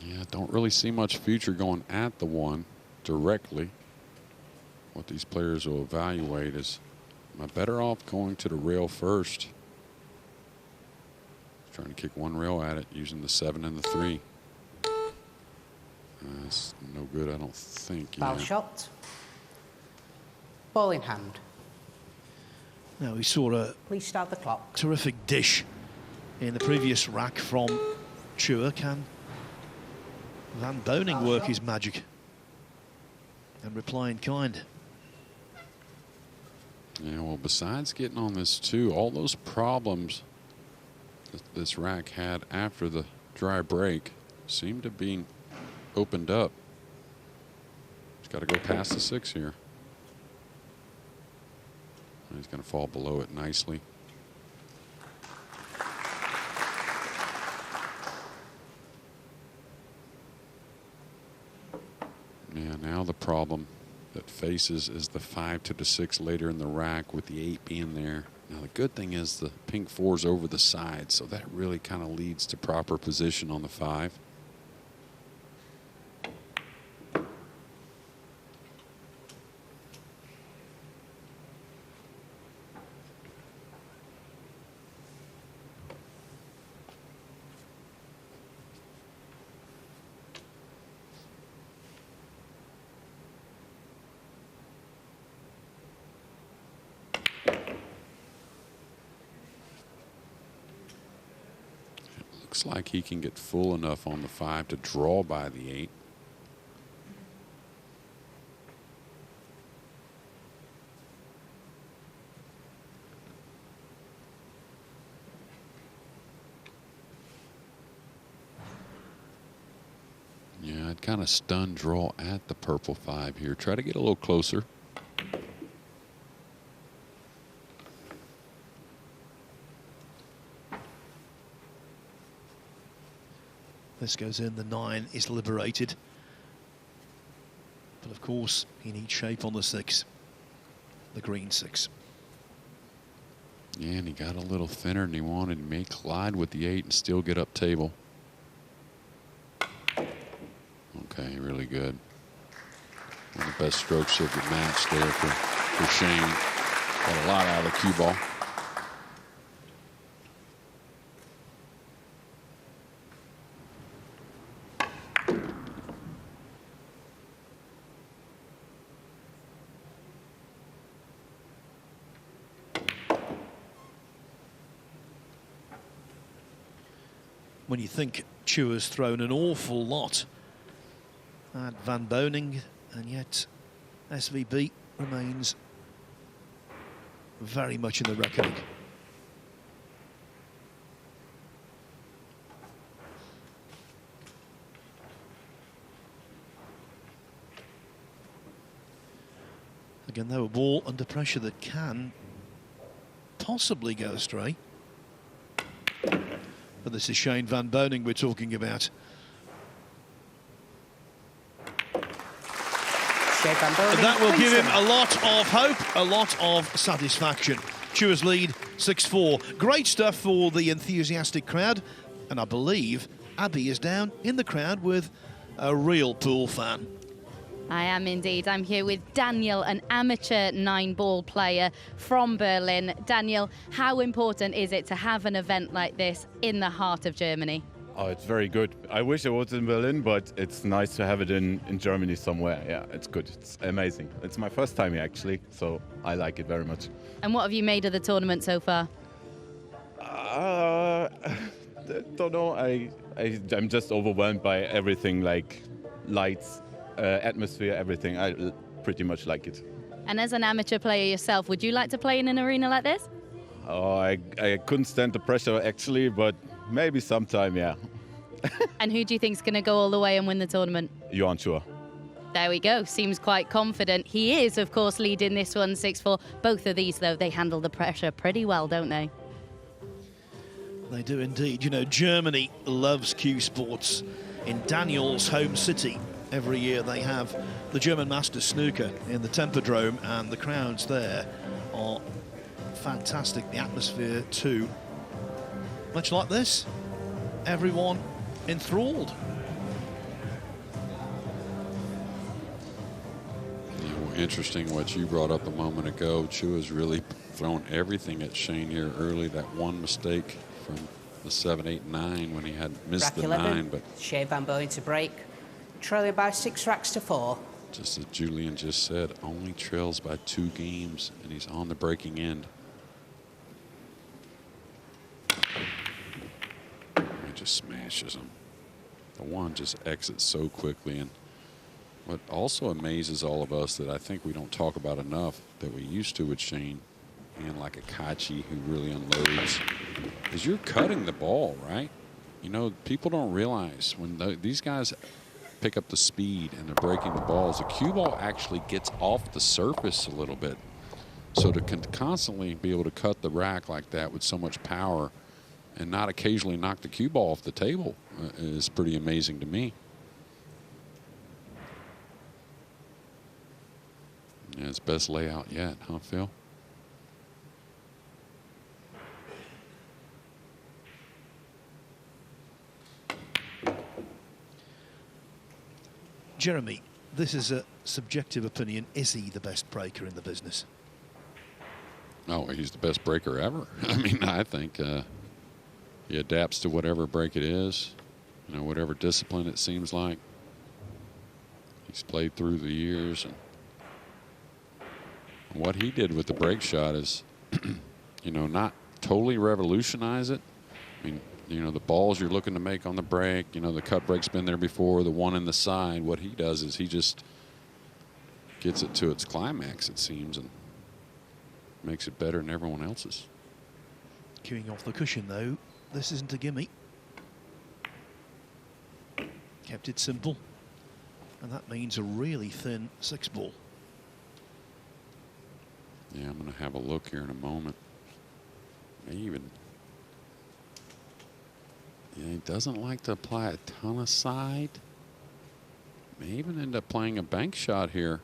Yeah, don't really see much future going at the 1 directly. What these players will evaluate is, am I better off going to the rail first? Trying to kick one rail at it using the 7 and the 3. That's no good, I don't think. Foul Yeah. shot. Ball in hand. Now, we saw a Please start the clock. terrific dish in the previous rack from Chua. Can Van Boening work his magic and reply in kind? Yeah, well, besides getting on this too, all those problems that this rack had after the dry break seem to be opened up. He's got to go past the 6 here. He's going to fall below it nicely. Yeah, now the problem that faces is the 5 to the 6 later in the rack with the 8 being there. Now the good thing is the pink 4's over the side, so that really kind of leads to proper position on the 5. Looks like he can get full enough on the 5 to draw by the 8. Yeah, I'd kind of stun draw at the purple 5 here. Try to get a little closer. This goes in, the 9 is liberated. But of course, he needs shape on the 6. The green 6. Yeah, and he got a little thinner and he wanted to make collide with the 8 and still get up table. Okay, really good. One of the best strokes of the match there for Shane. Got a lot out of the cue ball. When you think Chua's thrown an awful lot at Van Boening, and yet SVB remains very much in the reckoning. Again, though, a ball under pressure that can possibly go astray. But this is Shane Van Boening we're talking about. And that will give him a lot of hope, a lot of satisfaction. Chua's lead, 6-4. Great stuff for the enthusiastic crowd. And I believe Abby is down in the crowd with a real pool fan. I am indeed. I'm here with Daniel, an amateur 9-ball player from Berlin. Daniel, how important is it to have an event like this in the heart of Germany? Oh, it's very good. I wish it was in Berlin, but it's nice to have it in Germany somewhere. Yeah, it's good. It's amazing. It's my first time here, actually, so I like it very much. And what have you made of the tournament so far? Don't know. I'm just overwhelmed by everything, like lights, atmosphere, everything. I pretty much like it. And as an amateur player yourself, would you like to play in an arena like this? Oh, I couldn't stand the pressure, actually, but maybe sometime, yeah. And who do you think's going to go all the way and win the tournament? Johann Chua. There we go. Seems quite confident. He is, of course, leading this one 6-4. Both of these, though, they handle the pressure pretty well, don't they? They do indeed. You know, Germany loves cue sports. In Daniel's home city, every year they have the German Masters Snooker in the Tempodrome, and the crowds there are fantastic. The atmosphere too. Much like this, everyone enthralled. Yeah, well, interesting what you brought up a moment ago. Chua's really thrown everything at Shane here early. That one mistake from the 7, 8, 9 when he had missed the 9, but Shane Van Boening to break, trailing by 6 racks to 4. just as Julian just said, only trails by 2 games, and he's on the breaking end. He just smashes him. The 1 just exits so quickly, and what also amazes all of us that I think we don't talk about enough that we used to with Shane and like a Kachi who really unloads is you're cutting the ball, right? You know, people don't realize when these guys pick up the speed and they're breaking the balls, the cue ball actually gets off the surface a little bit. So to constantly be able to cut the rack like that with so much power and not occasionally knock the cue ball off the table is pretty amazing to me. Yeah, it's best layout yet, huh, Phil? Jeremy, this is a subjective opinion. Is he the best breaker in the business? Oh, he's the best breaker ever. I mean, I think he adapts to whatever break it is, you know, whatever discipline it seems like. He's played through the years, and what he did with the break shot is, you know, not totally revolutionize it. I mean, You know, the balls you're looking to make on the break, you know, the cut break's been there before, the one in the side. What he does is he just gets it to its climax, it seems, and makes it better than everyone else's. Queuing off the cushion, though. This isn't a gimme. Kept it simple. And that means a really thin 6-ball. Yeah, I'm going to have a look here in a moment. Even. Yeah, he doesn't like to apply a ton of side. May even end up playing a bank shot here.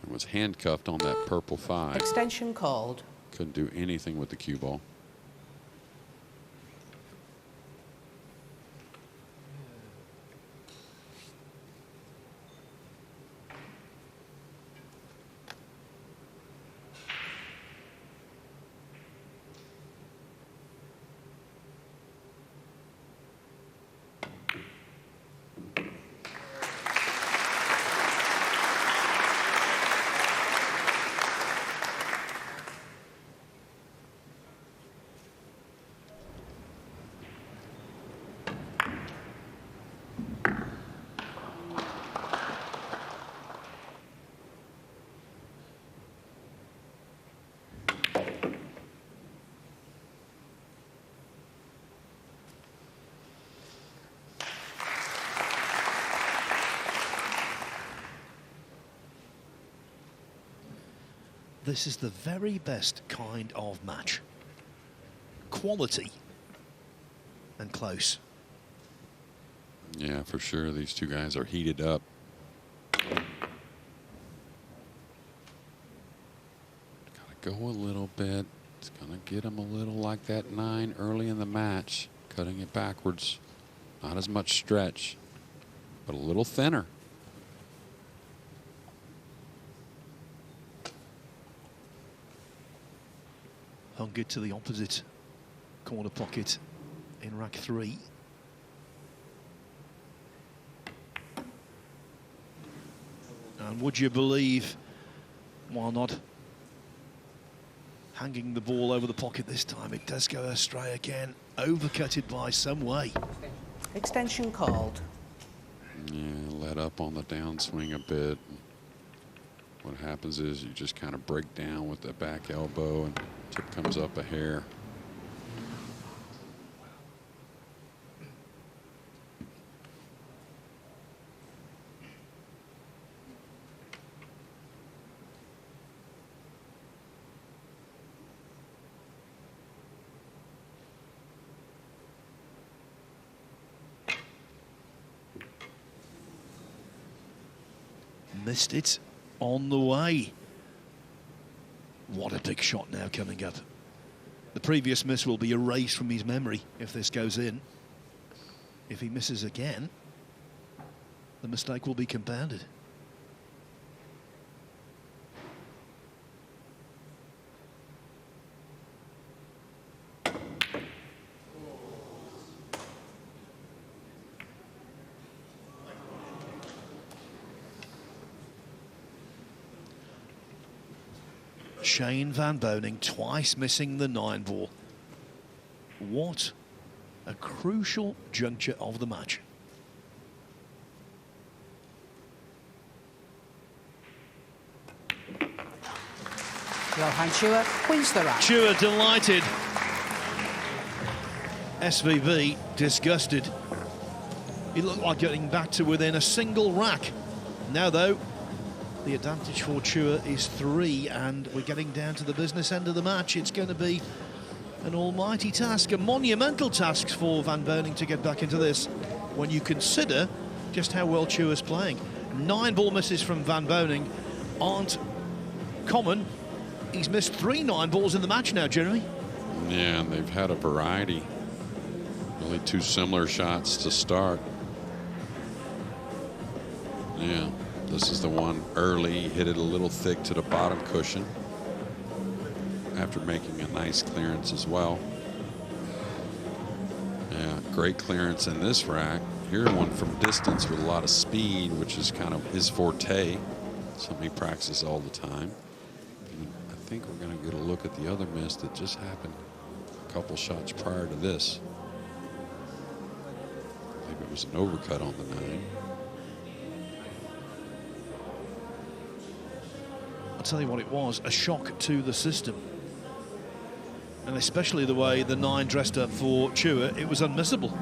Was handcuffed on that purple 5. Extension called. Couldn't do anything with the cue ball. This is the very best kind of match. Quality and close. Yeah, for sure. These two guys are heated up. Gotta go a little bit. It's gonna get him a little like that 9 early in the match. Cutting it backwards. Not as much stretch, but a little thinner. Hung it to the opposite corner pocket in rack 3. And would you believe, while not hanging the ball over the pocket this time, it does go astray again, overcutted by some way. Extension called. Yeah, let up on the downswing a bit. What happens is you just kind of break down with the back elbow and tip comes up a hair. Missed it on the way. What a big shot now coming up. The previous miss will be erased from his memory if this goes in. If he misses again, the mistake will be compounded. Shane Van Boening twice missing the 9-ball. What a crucial juncture of the match. Johann Chua wins the rack. Chua delighted. SVB disgusted. He looked like getting back to within a single rack. Now, though, the advantage for Chua is 3, and we're getting down to the business end of the match. It's going to be an almighty task, a monumental task for Van Boening to get back into this when you consider just how well Chua's playing. 9-ball misses from Van Boening aren't common. He's missed 3 9-balls in the match now, Jeremy. Yeah, and they've had a variety. Really 2 similar shots to start. Yeah. This is the one early, hit it a little thick to the bottom cushion after making a nice clearance as well. Yeah, great clearance in this rack. Here one from distance with a lot of speed, which is kind of his forte, something he practices all the time. think we're going to get a look at the other miss that just happened a couple shots prior to this. I believe it was an overcut on the 9. I'll tell you what it was, a shock to the system. And especially the way the 9 dressed up for Chua, it was unmissable.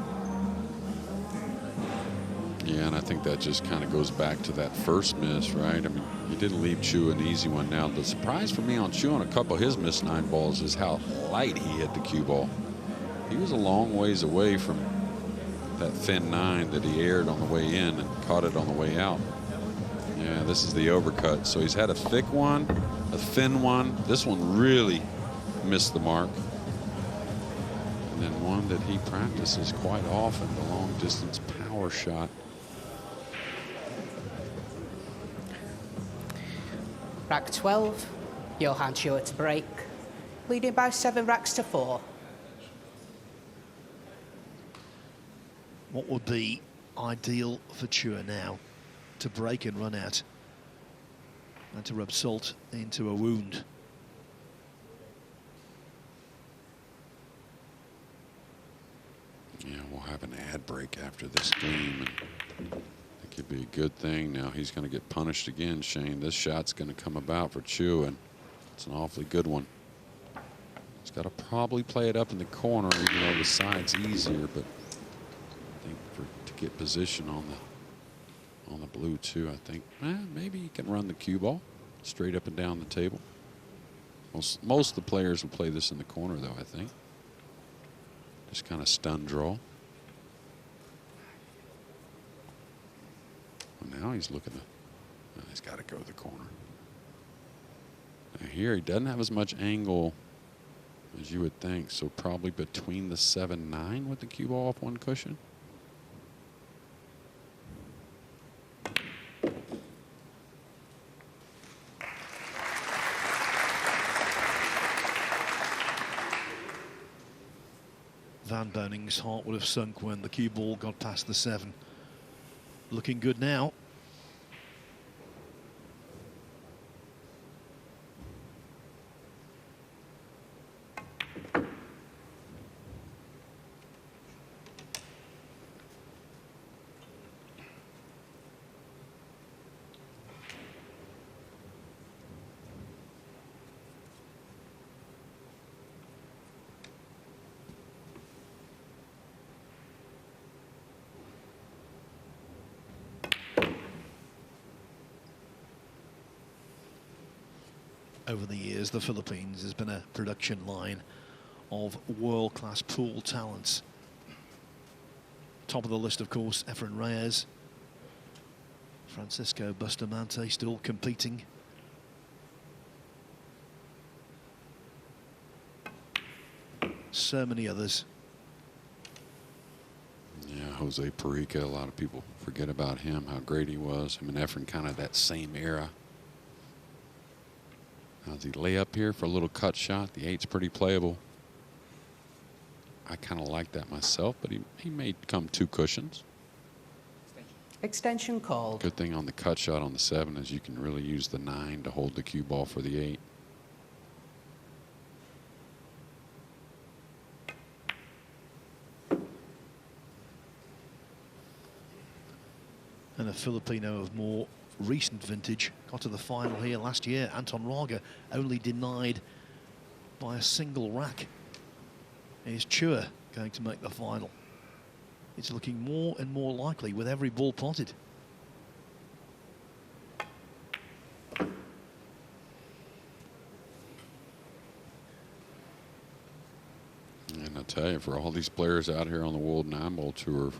Yeah, and I think that just kind of goes back to that first miss, right? I mean, he didn't leave Chua an easy one. Now, the surprise for me on Chua on a couple of his missed 9 balls is how light he hit the cue ball. He was a long ways away from that thin 9 that he aired on the way in and caught it on the way out. Yeah, this is the overcut. So he's had a thick one, a thin one. This one really missed the mark. And then one that he practices quite often, the long distance power shot. Rack 12, Johann Chua to break, leading by 7 racks to 4. What would be ideal for Chua now? To break and run out, and to rub salt into a wound. Yeah, we'll have an ad break after this game, and it could be a good thing. Now he's going to get punished again, Shane. This shot's going to come about for Chua, and it's an awfully good one. He's got to probably play it up in the corner, even though the side's easier, but I think to get position on the blue too, I think maybe he can run the cue ball straight up and down the table. Most of the players will play this in the corner, though, I think. Just kind of stun draw. Well, now he's looking to, he's got to go to the corner. Now here he doesn't have as much angle as you would think, so probably between the 7-9 with the cue ball off one cushion. Van Boening's heart would have sunk when the cue ball got past the 7. Looking good now. Over the years, the Philippines has been a production line of world-class pool talents. Top of the list, of course, Efren Reyes. Francisco Bustamante still competing. So many others. Yeah, Jose Perica, a lot of people forget about him, how great he was. I mean, Efren kind of that same era. Now, does he lay up here for a little cut shot? The 8's pretty playable. I kind of like that myself, but he may come 2 cushions. Extension called. Good thing on the cut shot on the 7 is you can really use the 9 to hold the cue ball for the 8. And a Filipino of more recent vintage got to the final here last year. Anton Raga only denied by a single rack. Is Chua going to make the final? It's looking more and more likely with every ball potted. And I tell you, for all these players out here on the World 9-Ball Tour,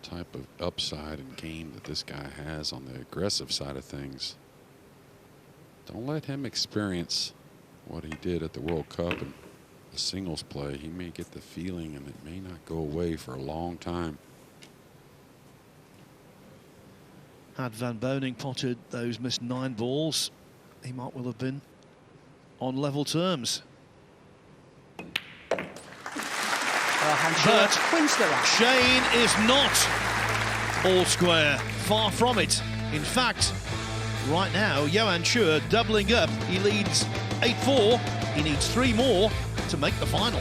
the type of upside and game that this guy has on the aggressive side of things, don't let him experience what he did at the World Cup and the singles play. He may get the feeling, and it may not go away for a long time. Had Van Boening potted those missed 9 balls, he might well have been on level terms. But Wins the rack. Shane is not all square. Far from it. In fact, right now, Johann Chua doubling up. He leads 8-4. He needs 3 more to make the final.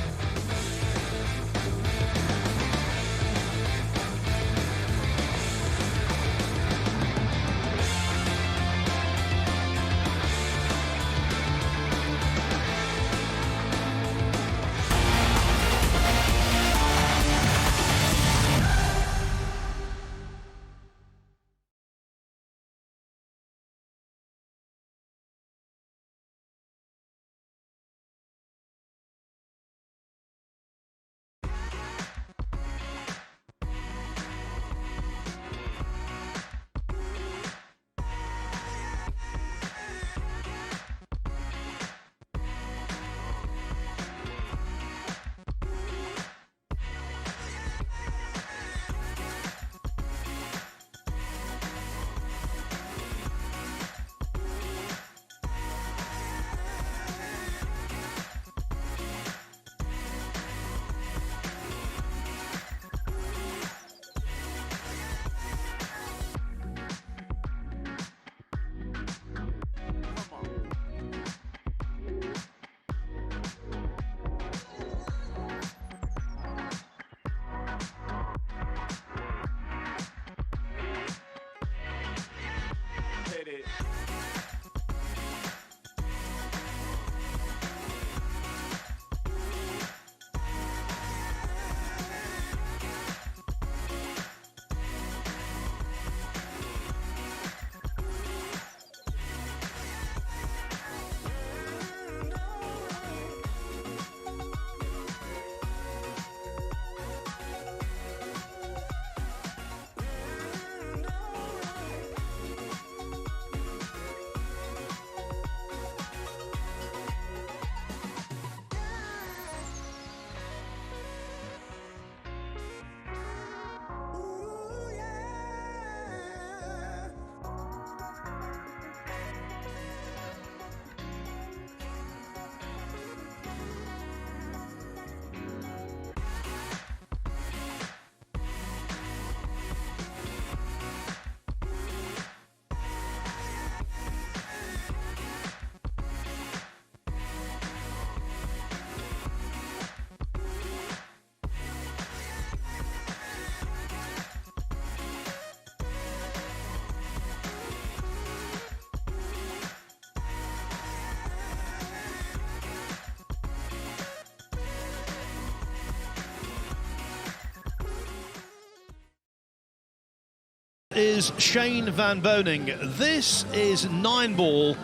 Is Shane Van Boening. This is 9-ball,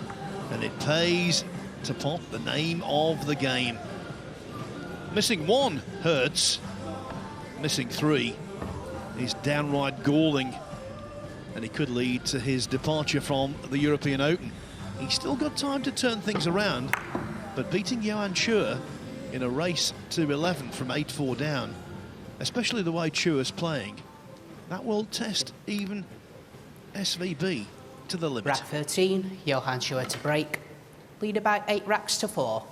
and it pays to pop the name of the game. Missing 1 hurts, missing 3 is downright galling, and it could lead to his departure from the European Open. He's still got time to turn things around, but beating Johann Chua in a race to 11 from 8-4 down, especially the way Chua's playing, that will test even SVB to the limit. Rack 13, Johann Chua to break. Lead about 8 racks to 4.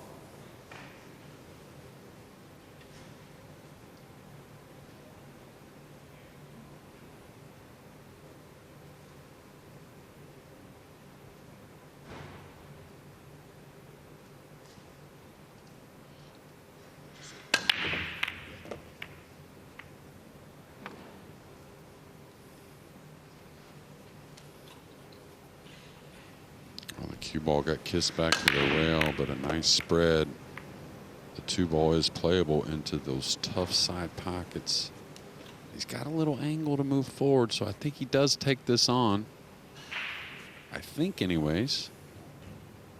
Cue ball got kissed back to the rail, but a nice spread. The 2-ball is playable into those tough side pockets. He's got a little angle to move forward, so I think he does take this on. I think, anyways.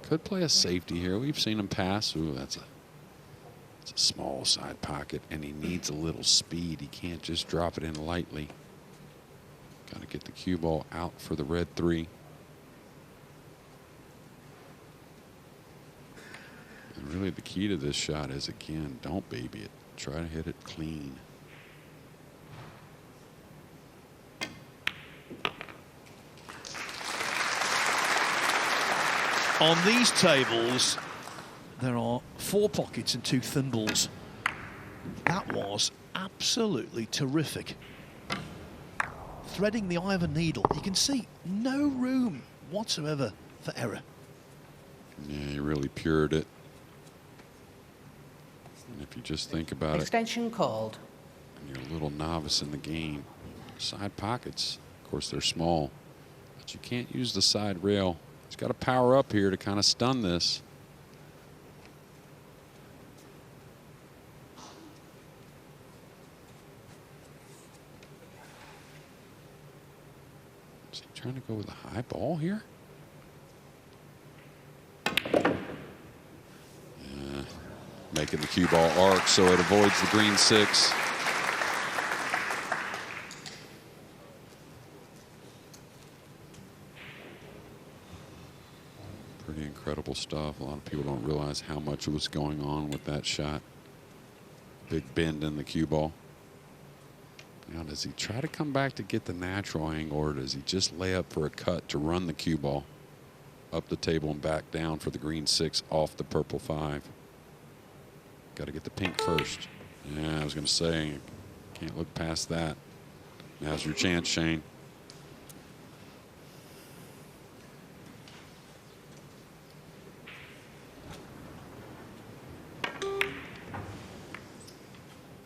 Could play a safety here. We've seen him pass. Ooh, it's a small side pocket, and he needs a little speed. He can't just drop it in lightly. Got to get the cue ball out for the red 3. And really the key to this shot is, again, don't baby it. Try to hit it clean. On these tables, there are 4 pockets and 2 thimbles. That was absolutely terrific. Threading the eye of a needle. You can see no room whatsoever for error. Yeah, he really pured it. And if you just think about it, Extension called. and you're a little novice in the game, side pockets, of course, they're small, but you can't use the side rail. He's got to power up here to kind of stun this. Is he trying to go with a high ball here? Yeah, making the cue ball arc so it avoids the green 6. Pretty incredible stuff. A lot of people don't realize how much was going on with that shot. Big bend in the cue ball. Now, does he try to come back to get the natural angle, or does he just lay up for a cut to run the cue ball up the table and back down for the green 6 off the purple 5? Got to get the pink first. Yeah, I was going to say, can't look past that. Now's your chance, Shane.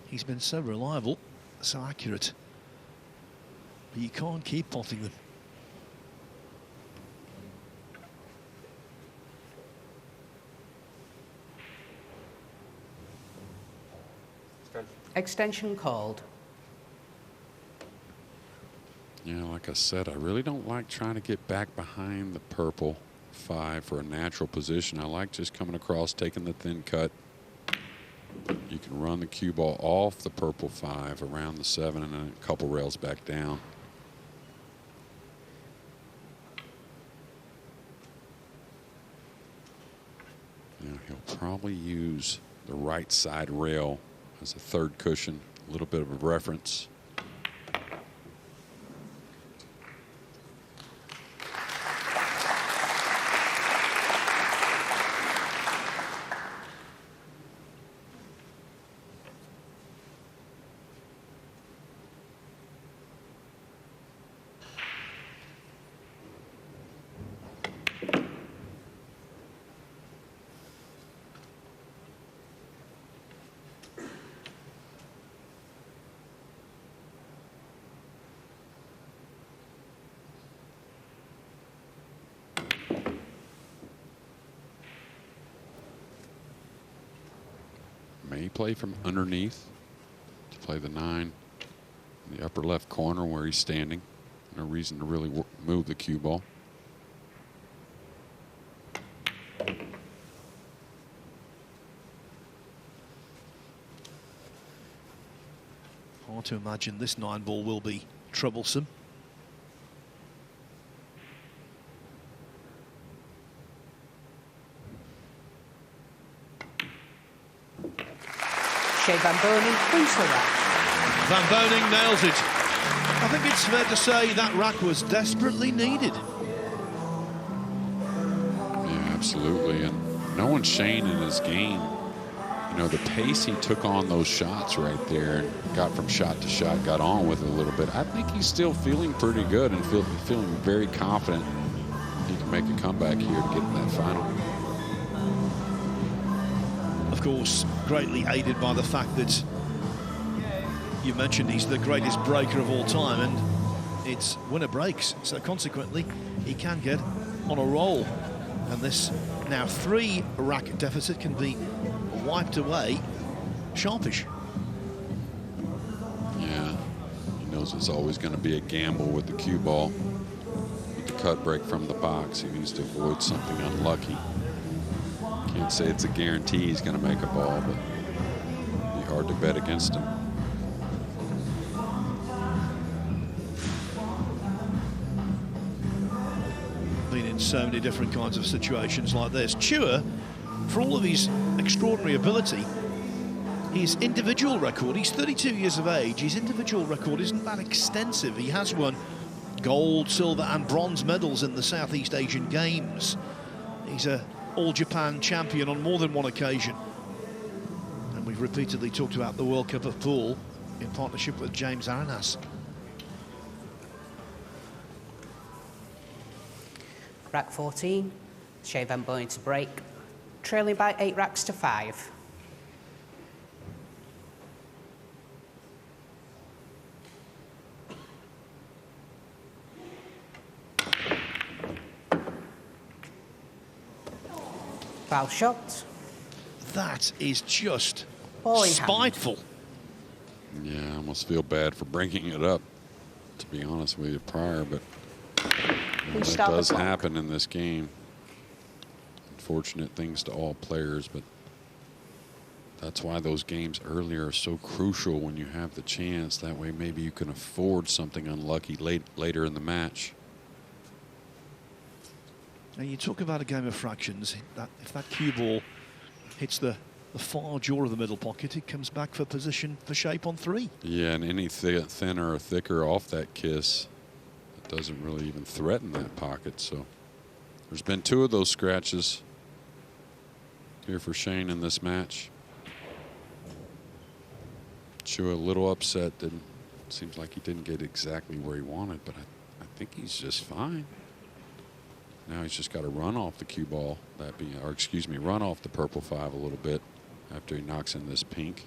He's been so reliable, so accurate. But you can't keep potting them. Extension called. Yeah, like I said, I really don't like trying to get back behind the purple 5 for a natural position. I like just coming across, taking the thin cut. You can run the cue ball off the purple 5 around the 7 and then a couple rails back down. Now he'll probably use the right side rail as a third cushion, a little bit of a reference. May play from underneath to play the 9 in the upper left corner where he's standing. No reason to really move the cue ball. Hard to imagine this 9 ball will be troublesome. Shane Van Boening, who's the rack? Van Boening nails it. I think it's fair to say that rack was desperately needed. Yeah, absolutely. And knowing Shane in his game, you know, the pace he took on those shots right there and got from shot to shot, got on with it a little bit. I think he's still feeling pretty good and feeling very confident he can make a comeback here to get in that final. Of course, greatly aided by the fact that you mentioned he's the greatest breaker of all time, and it's winner breaks. So consequently, he can get on a roll. And this now 3 rack deficit can be wiped away sharpish. Yeah, he knows it's always going to be a gamble with the cue ball. With the cut break from the box, he needs to avoid something unlucky. Can't say it's a guarantee he's going to make a ball, but it'd be hard to bet against him. Been in so many different kinds of situations like this. Chua, for all of his extraordinary ability, his individual record, he's 32 years of age, his individual record isn't that extensive. He has won gold, silver and bronze medals in the Southeast Asian Games. He's a All-Japan champion on more than one occasion. And we've repeatedly talked about the World Cup of Pool in partnership with James Aranas. Rack 14, Shane Van Boening to break, trailing by 8 racks to 5. Foul shot. That is just Ball in hand. spiteful. Yeah, I almost feel bad for bringing it up, to be honest with you, prior, but it start the does clock. happen in this game. Unfortunate things to all players, but that's why those games earlier are so crucial when you have the chance. That way maybe you can afford something unlucky later in the match. Now you talk about a game of fractions. If that cue ball hits the far jaw of the middle pocket, it comes back for position for shape on 3. Yeah, and any thinner or thicker off that kiss, it doesn't really even threaten that pocket. So there's been 2 of those scratches here for Shane in this match. Chua a little upset. Seems like he didn't get exactly where he wanted, but I think he's just fine. Now he's just got to run off the cue ball, run off the purple 5 a little bit after he knocks in this pink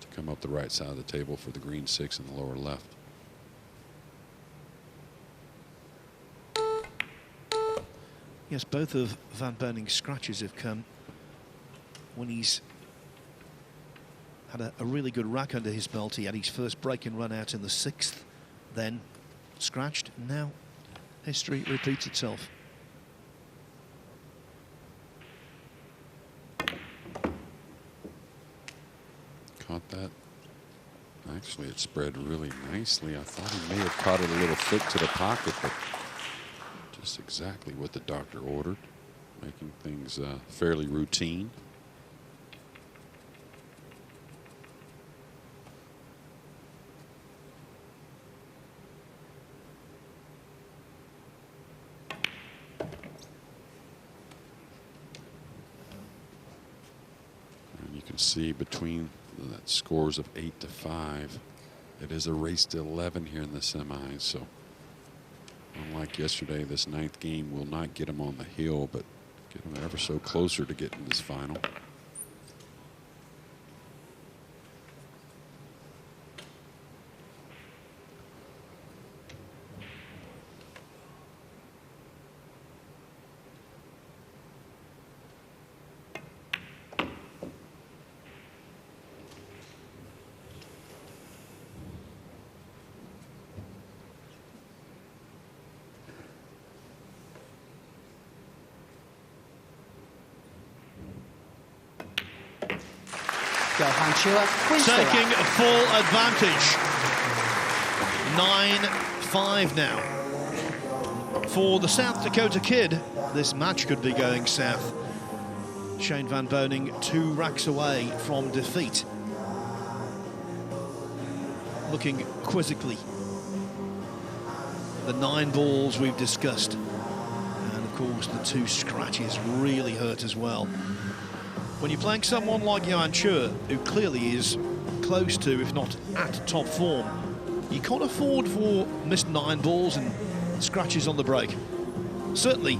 to come up the right side of the table for the green 6 in the lower left. Yes, both of Van Boening's scratches have come when he's had a really good rack under his belt. He had his first break and run out in the 6th, then scratched, and now history repeats itself. Caught that. Actually, it spread really nicely. I thought he may have caught it a little thick to the pocket, but just exactly what the doctor ordered, making things fairly routine. And you can see between that scores of 8 to 5, it is a race to 11 here in the semis. So unlike yesterday, this 9th game will not get him on the hill, but get him ever so closer to getting this final. Johann Chua wins the Taking rack. full advantage. 9-5 now. For the South Dakota kid, this match could be going south. Shane Van Boening 2 racks away from defeat. Looking quizzically. The 9 balls we've discussed. And of course the 2 scratches really hurt as well. When you're playing someone like Johann Chua, who clearly is close to, if not at top form, you can't afford for missed 9 balls and scratches on the break. Certainly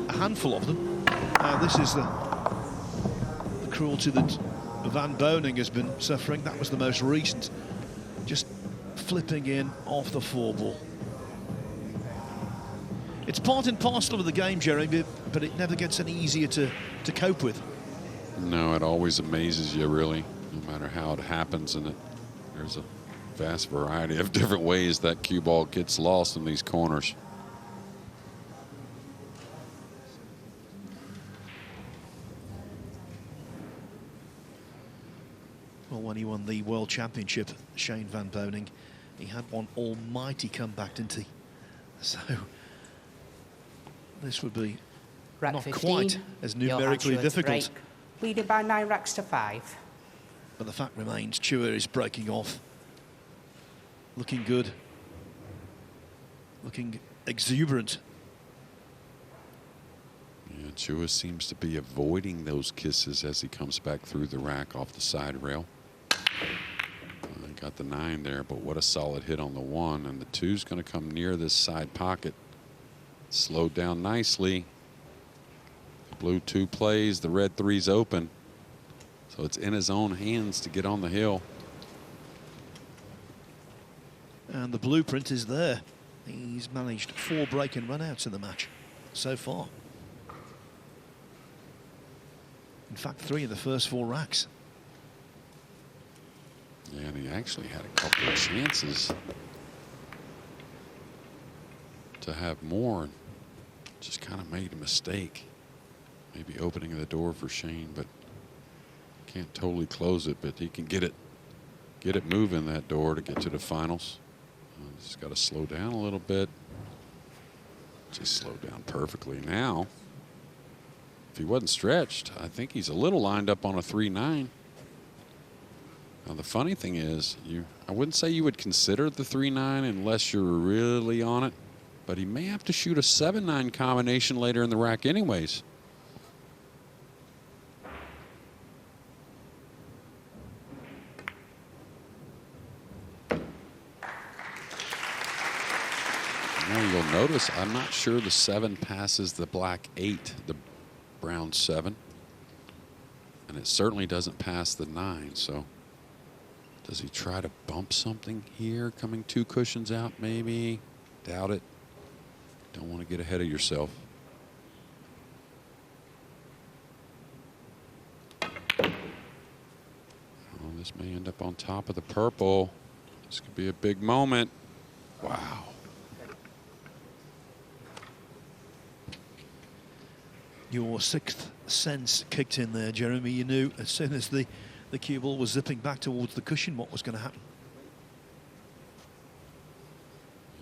a handful of them. This is the cruelty that Van Boening has been suffering. That was the most recent. Just flipping in off the 4 ball. It's part and parcel of the game, Jeremy, but it never gets any easier to cope with. No, it always amazes you, really, no matter how it happens. And there's a vast variety of different ways that cue ball gets lost in these corners. Well, when he won the World Championship, Shane Van Boening, he had one almighty comeback, didn't he? So this would be Rack not 15, quite as Johann numerically Chua to difficult. break, leading by 9 racks to 5. But the fact remains, Chua is breaking off. Looking good. Looking exuberant. Yeah, Chua seems to be avoiding those kisses as he comes back through the rack off the side rail. Got the 9 there, but what a solid hit on the 1. And the 2's going to come near this side pocket. Slowed down nicely. The blue 2 plays, the red 3's open. So it's in his own hands to get on the hill. And the blueprint is there. He's managed 4 break and run outs in the match so far. In fact, 3 in the first 4 racks. Yeah, and he actually had a couple of chances to have more, and just kind of made a mistake. Maybe opening the door for Shane, but can't totally close it, but he can get it moving, that door, to get to the finals. Just got to slow down a little bit. Just slowed down perfectly. Now, if he wasn't stretched, I think he's a little lined up on a 3-9. Now, the funny thing is, I wouldn't say you would consider the 3-9 unless you're really on it, but he may have to shoot a 7-9 combination later in the rack anyways. Now you'll notice I'm not sure the 7 passes the black 8, the brown 7, and it certainly doesn't pass the 9, so does he try to bump something here, coming 2 cushions out maybe? Doubt it. Don't want to get ahead of yourself. Oh, this may end up on top of the purple. This could be a big moment. Wow. Your 6th sense kicked in there, Jeremy. You knew as soon as the cue ball was zipping back towards the cushion what was going to happen.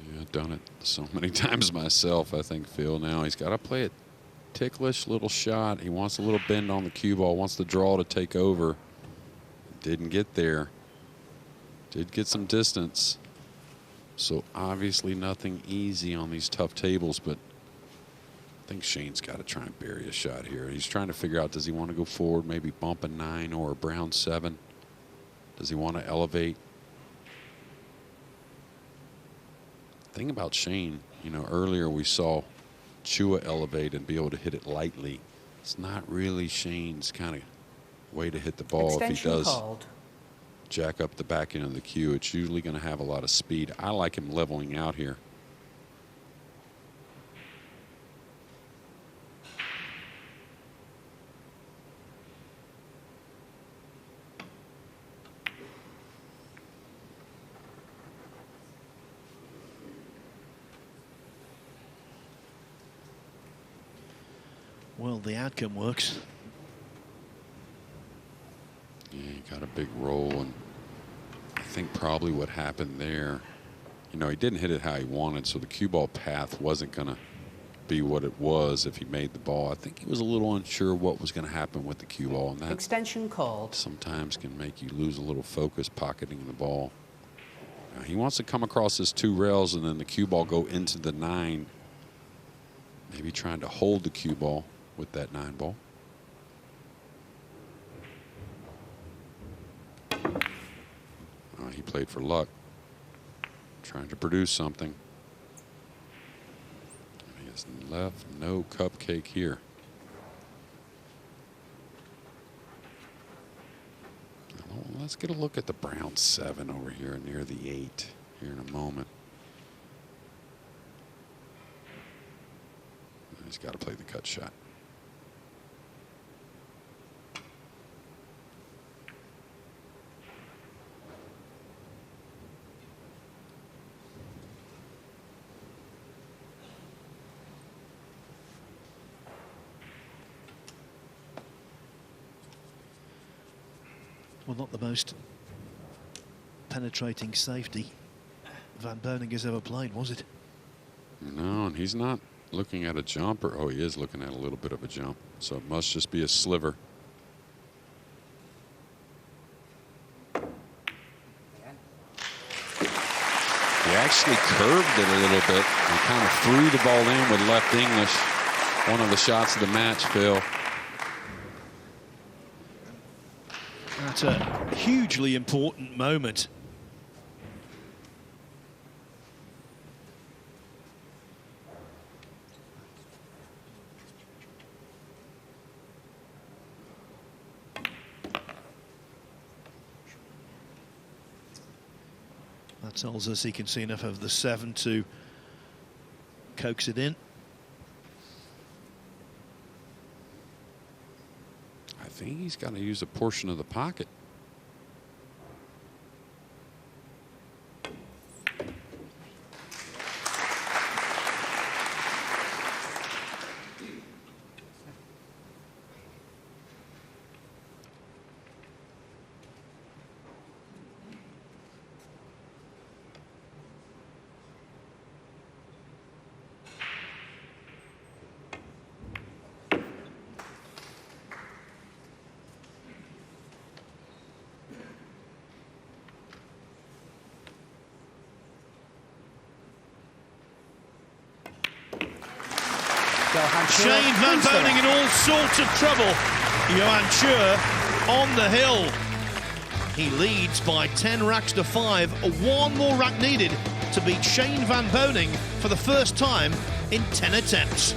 Yeah, I've done it so many times myself, I think, Phil. Now he's got to play a ticklish little shot. He wants a little bend on the cue ball, wants the draw to take over. Didn't get there. Did get some distance. So obviously nothing easy on these tough tables, but I think Shane's got to try and bury a shot here. He's trying to figure out, does he want to go forward, maybe bump a 9 or a brown 7? Does he want to elevate? Thing about Shane, you know, earlier we saw Chua elevate and be able to hit it lightly. It's not really Shane's kind of way to hit the ball. Extension if he does called. Jack up the back end of the cue, it's usually going to have a lot of speed. I like him leveling out here. Well, the outcome works. Yeah, he got a big roll, and I think probably what happened there, you know, he didn't hit it how he wanted, so the cue ball path wasn't going to be what it was if he made the ball. I think he was a little unsure what was going to happen with the cue ball, and that Extension called. sometimes can make you lose a little focus pocketing the ball. Now, he wants to come across his 2 rails and then the cue ball go into the 9. Maybe trying to hold the cue ball with that 9 ball. He played for luck, trying to produce something. He has left no cupcake here. Well, let's get a look at the brown 7 over here near the 8 here in a moment. He's got to play the cut shot. Well, not the most penetrating safety Van Boening has ever played, was it? No, and he's not looking at a jumper. Oh, he is looking at a little bit of a jump. So it must just be a sliver. He actually curved it a little bit and kind of threw the ball in with left English. One of the shots of the match, Phil. That's a hugely important moment That tells us he can see enough of the 7 to coax it in. I think he's got to use a portion of the pocket. Johann Chua, Shane Van please go Boening in all sorts of trouble. Johann Chua on the hill. He leads by 10 racks to 5. One more rack needed to beat Shane Van Boening for the first time in 10 attempts.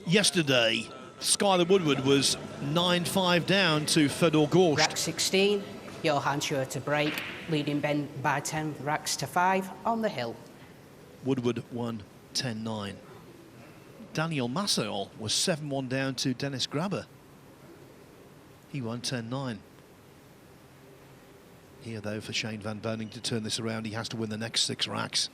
Yesterday, Skylar Woodward was 9-5 down to Fedor Gorst. Rack 16, Johann Chua to break, leading Ben by 10 racks to 5 on the hill. Woodward won 10-9. Daniel Massaol was 7-1 down to Dennis Grabber. He won 10-9. Here, though, for Shane Van Boening to turn this around, he has to win the next 6 racks.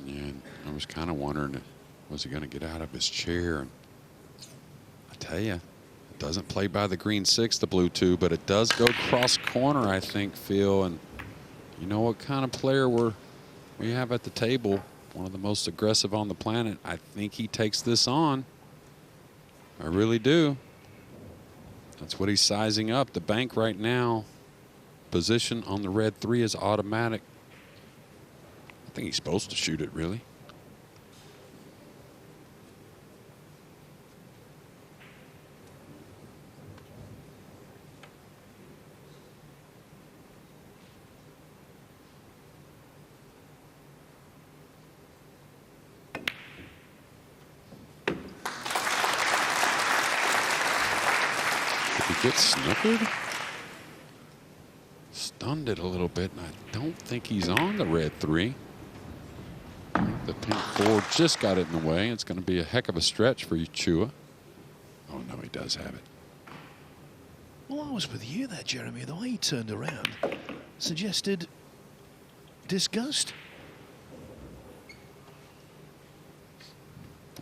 Yeah, I was kind of wondering, was he going to get out of his chair? And I tell you, it doesn't play by the green 6, the blue 2, but it does go cross corner, I think, Phil. And you know what kind of player we have at the table? One of the most aggressive on the planet. I think he takes this on. I really do. That's what he's sizing up. The bank right now, position on the red 3 is automatic. think he's supposed to shoot it, really. Did he get snookered? Stunned it a little bit, and I don't think he's on the red 3. The pink 4 just got it in the way. It's going to be a heck of a stretch for Chua. Oh, no, he does have it. Well, I was with you there, Jeremy. The way he turned around suggested disgust.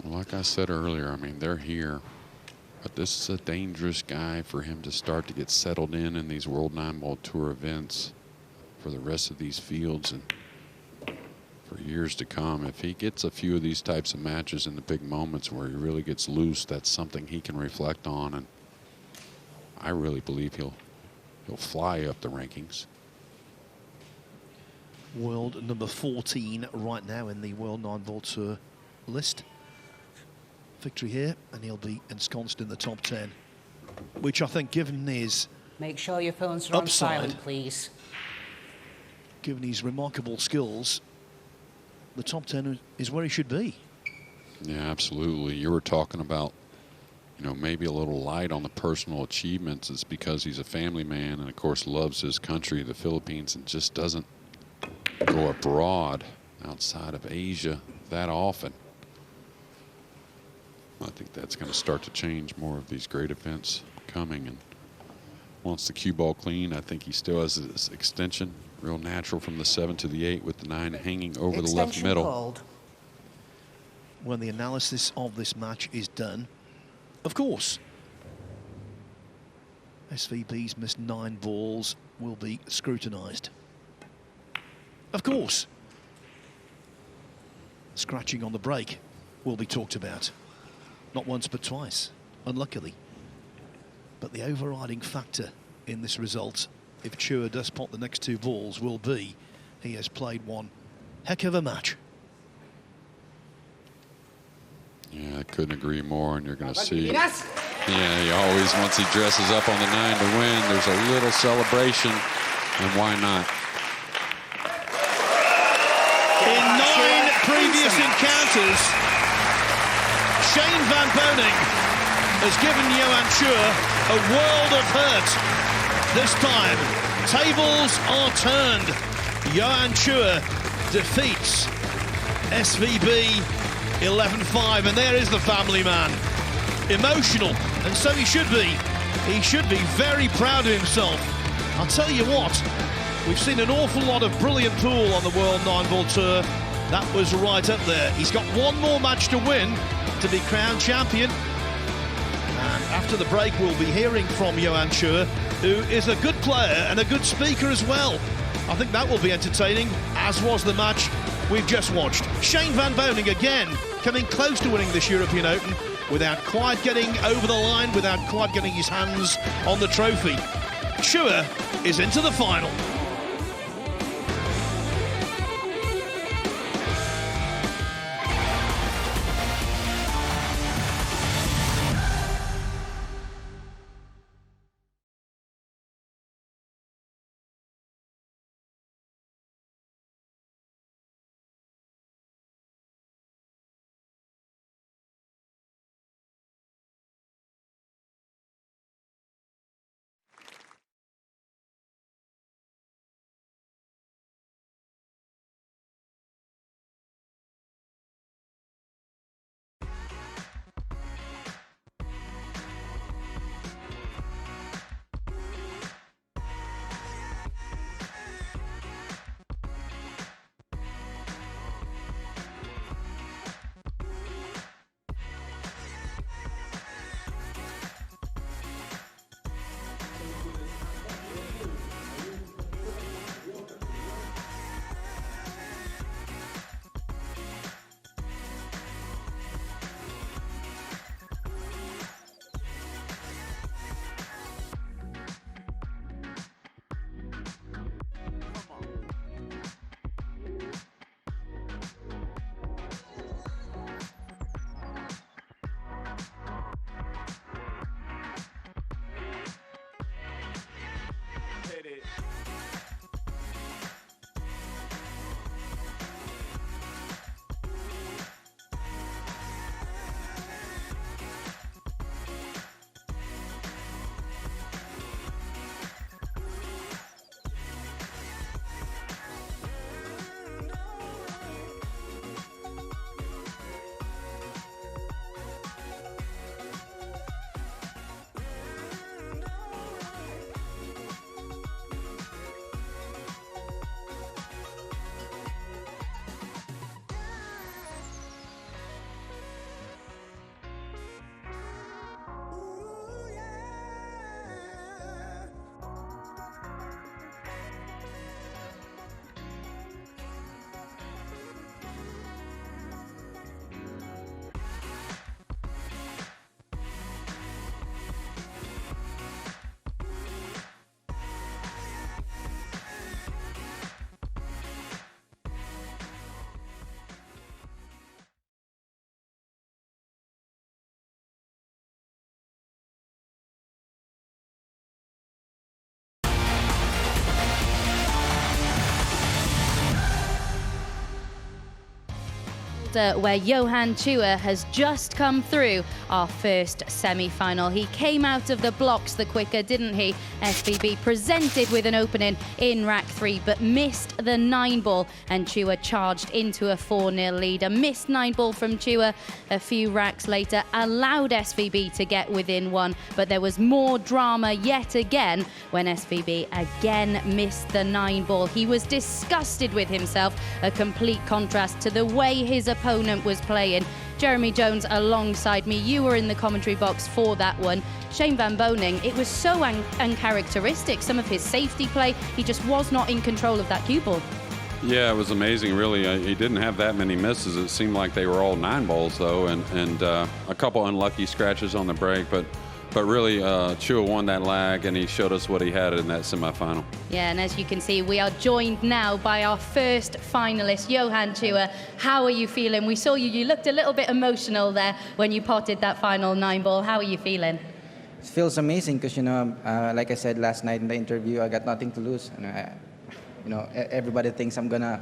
Like I said earlier, I mean, they're here. But this is a dangerous guy for him to start to get settled in these World 9-Ball Tour events for the rest of these fields and for years to come. If he gets a few of these types of matches in the big moments where he really gets loose, that's something he can reflect on, and I really believe he'll fly up the rankings. World number 14 right now in the World 9-Ball Tour list. Victory here, and he'll be ensconced in the top 10, which I think, given his Make sure your phones are on upside, silent, please. given his remarkable skills, the top 10 is where he should be. Yeah, absolutely. You were talking about, you know, maybe a little light on the personal achievements. It's because he's a family man and, of course, loves his country, the Philippines, and just doesn't go abroad outside of Asia that often. I think that's going to start to change. More of these great events coming, and wants the cue ball clean. I think he still has this extension real natural from the 7 to the 8 with the 9 hanging over the left middle. Called. When the analysis of this match is done, of course, SVB's missed 9 balls will be scrutinised. Of course, scratching on the break will be talked about. Not once but twice, unluckily. But the overriding factor in this result, if Chua does pot the next 2 balls, will be he has played one heck of a match. Yeah, I couldn't agree more, and you're going to see. Yeah, he always, once he dresses up on the 9 to win, there's a little celebration, and why not? In 9 previous encounters, Shane Van Boening has given Johann Chua a world of hurt. This time, tables are turned. Johann Chua defeats SVB 11-5, and there is the family man. Emotional, and so he should be. He should be very proud of himself. I'll tell you what, we've seen an awful lot of brilliant pool on the World 9-Ball Tour. That was right up there. He's got one more match to win to be crowned champion. And after the break, we'll be hearing from Johann Chua, who is a good player and a good speaker as well. I think that will be entertaining, as was the match we've just watched. Shane Van Boening again coming close to winning this European Open without quite getting over the line, without quite getting his hands on the trophy. Chua is into the final. Fulda, where Johann Chua has just come through our first semi-final. He came out of the blocks the quicker, didn't he? SVB presented with an opening in rack 3, but missed the 9-ball, and Chua charged into a 4-0 lead. A missed 9-ball from Chua a few racks later allowed SVB to get within 1, but there was more drama yet again when SVB again missed the 9-ball. He was disgusted with himself, a complete contrast to the way his opponent was playing. Jeremy Jones alongside me, you were in the commentary box for that one. Shane Van Boening, it was so uncharacteristic, some of his safety play, he just was not in control of that cue ball. Yeah, it was amazing, really. He didn't have that many misses. It seemed like they were all 9-balls, though, and a couple unlucky scratches on the break, but really, Chua won that lag, and he showed us what he had in that semifinal. Yeah, and as you can see, we are joined now by our first finalist, Johann Chua. How are you feeling? We saw you looked a little bit emotional there when you potted that final 9-ball. How are you feeling? It feels amazing because, like I said last night in the interview, I got nothing to lose. And everybody thinks I'm going to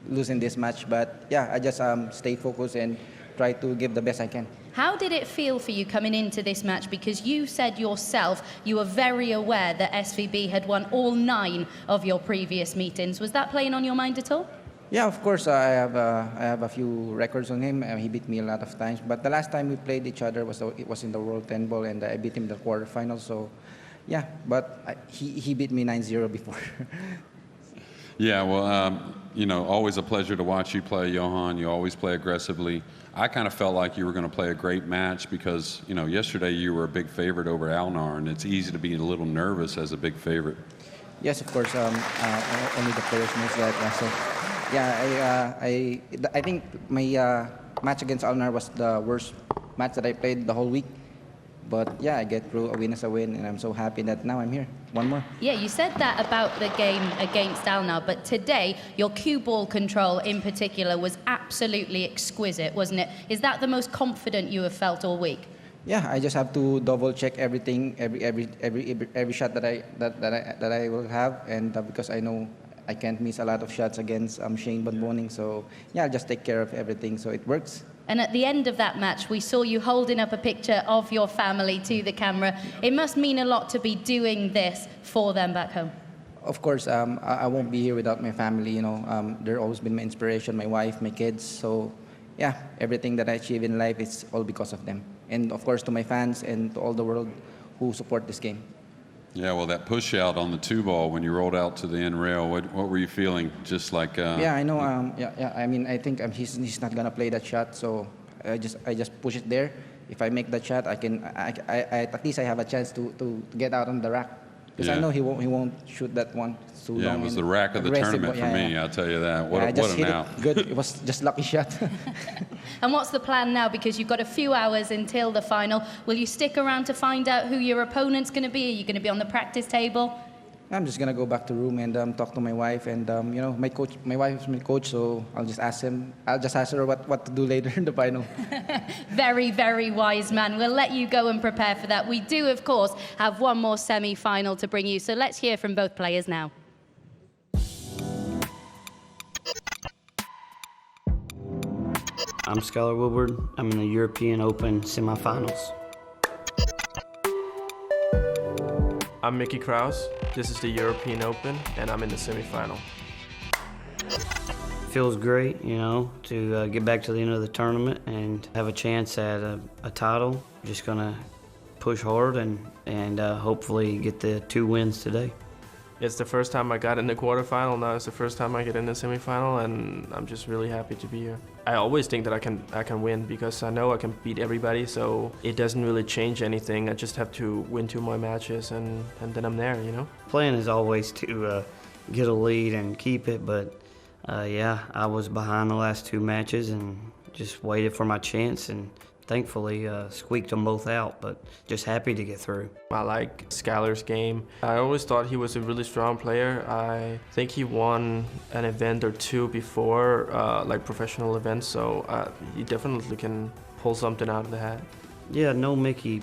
lose in this match, but yeah, I just stay focused and try to give the best I can. How did it feel for you coming into this match? Because you said yourself you were very aware that SVB had won all 9 of your previous meetings. Was that playing on your mind at all? Yeah, of course, I have a few records on him. He beat me a lot of times. But the last time we played each other was in the World 10 Ball, and I beat him in the quarterfinals. So, yeah, but he beat me 9-0 before. Yeah, well, always a pleasure to watch you play, Johann. You always play aggressively. I kind of felt like you were going to play a great match because, yesterday you were a big favorite over Alnar, and it's easy to be a little nervous as a big favorite. Yes, of course. Only the players knows that. So, yeah, I think my match against Alnar was the worst match that I played the whole week. But yeah, I get through. A win is a win, and I'm so happy that now I'm here. One more. Yeah, you said that about the game against Alnar, but today your cue ball control in particular was absolutely exquisite, wasn't it? Is that the most confident you have felt all week? Yeah, I just have to double check everything, every shot that I will have, and because I know I can't miss a lot of shots against Shane Van Boening, so yeah, I'll just take care of everything so it works. And at the end of that match, we saw you holding up a picture of your family to the camera. It must mean a lot to be doing this for them back home. Of course, I won't be here without my family. They've always been my inspiration, my wife, my kids. So, yeah, everything that I achieve in life is all because of them. And of course, to my fans and to all the world who support this game. Yeah, well, that push out on the 2-ball when you rolled out to the end rail, what were you feeling? Just like yeah, I know. I mean, I think he's not gonna play that shot, so I just push it there. If I make that shot, I at least I have a chance to get out on the rack. Because I know he won't shoot that one too long. Yeah, it was the rack of the tournament for me. I'll tell you that. What an out! Good. It was just lucky shot. And what's the plan now? Because you've got a few hours until the final. Will you stick around to find out who your opponent's going to be? Are you going to be on the practice table? I'm just gonna go back to the room and talk to my wife, and my wife is my coach, so I'll just ask her what to do later in the final. Very, very wise man. We'll let you go and prepare for that. We do, of course, have one more semi-final to bring you, so let's hear from both players now. I'm Skylar Woodward. I'm in the European Open semifinals. I'm Mickey Kraus. This is the European Open, and I'm in the semifinal. Feels great, to get back to the end of the tournament and have a chance at a title. Just gonna push hard and hopefully get the 2 wins today. It's the first time I got in the quarterfinal. Now it's the first time I get in the semifinal, and I'm just really happy to be here. I always think that I can win because I know I can beat everybody, so it doesn't really change anything. I just have to win 2 more matches, and then I'm there, Plan is always to get a lead and keep it, but yeah, I was behind the last 2 matches and just waited for my chance, and thankfully squeaked them both out, but just happy to get through. I like Skylar's game. I always thought he was a really strong player. I think he won an event or 2 before, like professional events, so he definitely can pull something out of the hat. Yeah, I know Mickey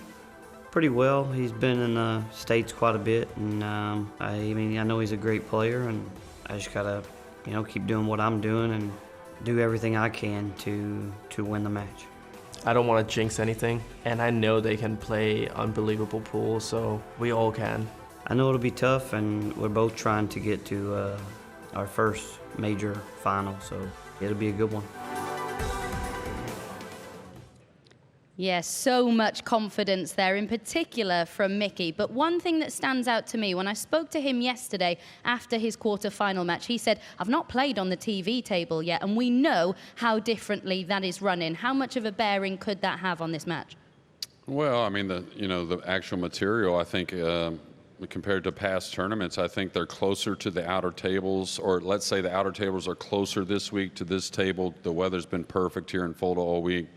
pretty well. He's been in the States quite a bit, and I know he's a great player, and I just gotta, keep doing what I'm doing and do everything I can to win the match. I don't want to jinx anything, and I know they can play unbelievable pool, so we all can. I know it'll be tough, and we're both trying to get to our first major final, so it'll be a good one. Yes, so much confidence there, in particular from Mickey. But one thing that stands out to me, when I spoke to him yesterday after his quarter-final match, he said, I've not played on the TV table yet, and we know how differently that is running. How much of a bearing could that have on this match? Well, I mean, the actual material, I think, compared to past tournaments, I think they're closer to the outer tables, or let's say the outer tables are closer this week to this table. The weather's been perfect here in Fulda all week.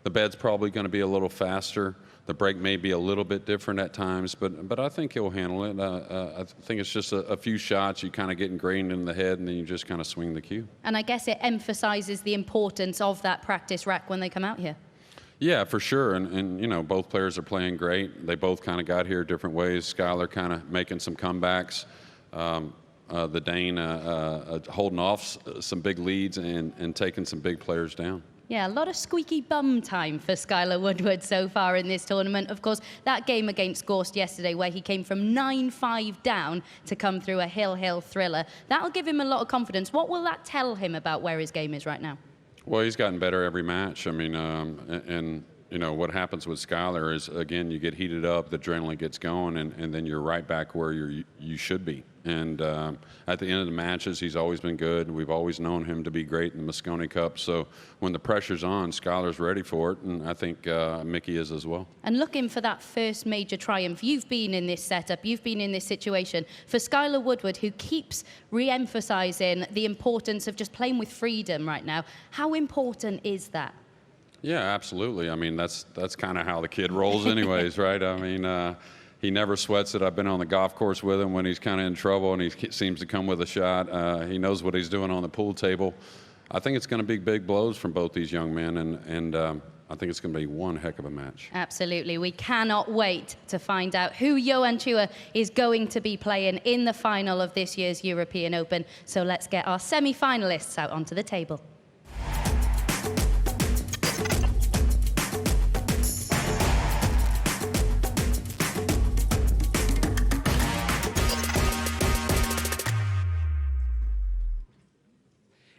The bed's probably going to be a little faster. The break may be a little bit different at times, but I think he'll handle it. I think it's just a few shots. You kind of get ingrained in the head, and then you just kind of swing the cue. And I guess it emphasizes the importance of that practice rack when they come out here. Yeah, for sure. And you know, both players are playing great. They both kind of got here different ways. Skylar kind of making some comebacks. The Dane holding off some big leads and taking some big players down. Yeah, a lot of squeaky bum time for Skylar Woodward so far in this tournament. Of course, that game against Gorst yesterday where he came from 9-5 down to come through a hill thriller. That'll give him a lot of confidence. What will that tell him about where his game is right now? Well, he's gotten better every match. I mean, and you know, what happens with Skylar is, again, you get heated up, the adrenaline gets going, and then you're right back where you should be. And at the end of the matches, he's always been good. We've always known him to be great in the Moscone Cup. So when the pressure's on, Skylar's ready for it, and I think Mickey is as well. And looking for that first major triumph, you've been in this setup, you've been in this situation. For Skylar Woodward, who keeps re-emphasizing the importance of just playing with freedom right now, how important is that? Yeah, absolutely. I mean, that's kind of how the kid rolls anyways, right? I mean, he never sweats it. I've been on the golf course with him when he's kind of in trouble and he seems to come with a shot. He knows what he's doing on the pool table. I think it's going to be big blows from both these young men, and I think it's going to be one heck of a match. Absolutely. We cannot wait to find out who Johann Chua is going to be playing in the final of this year's European Open. So let's get our semi-finalists out onto the table.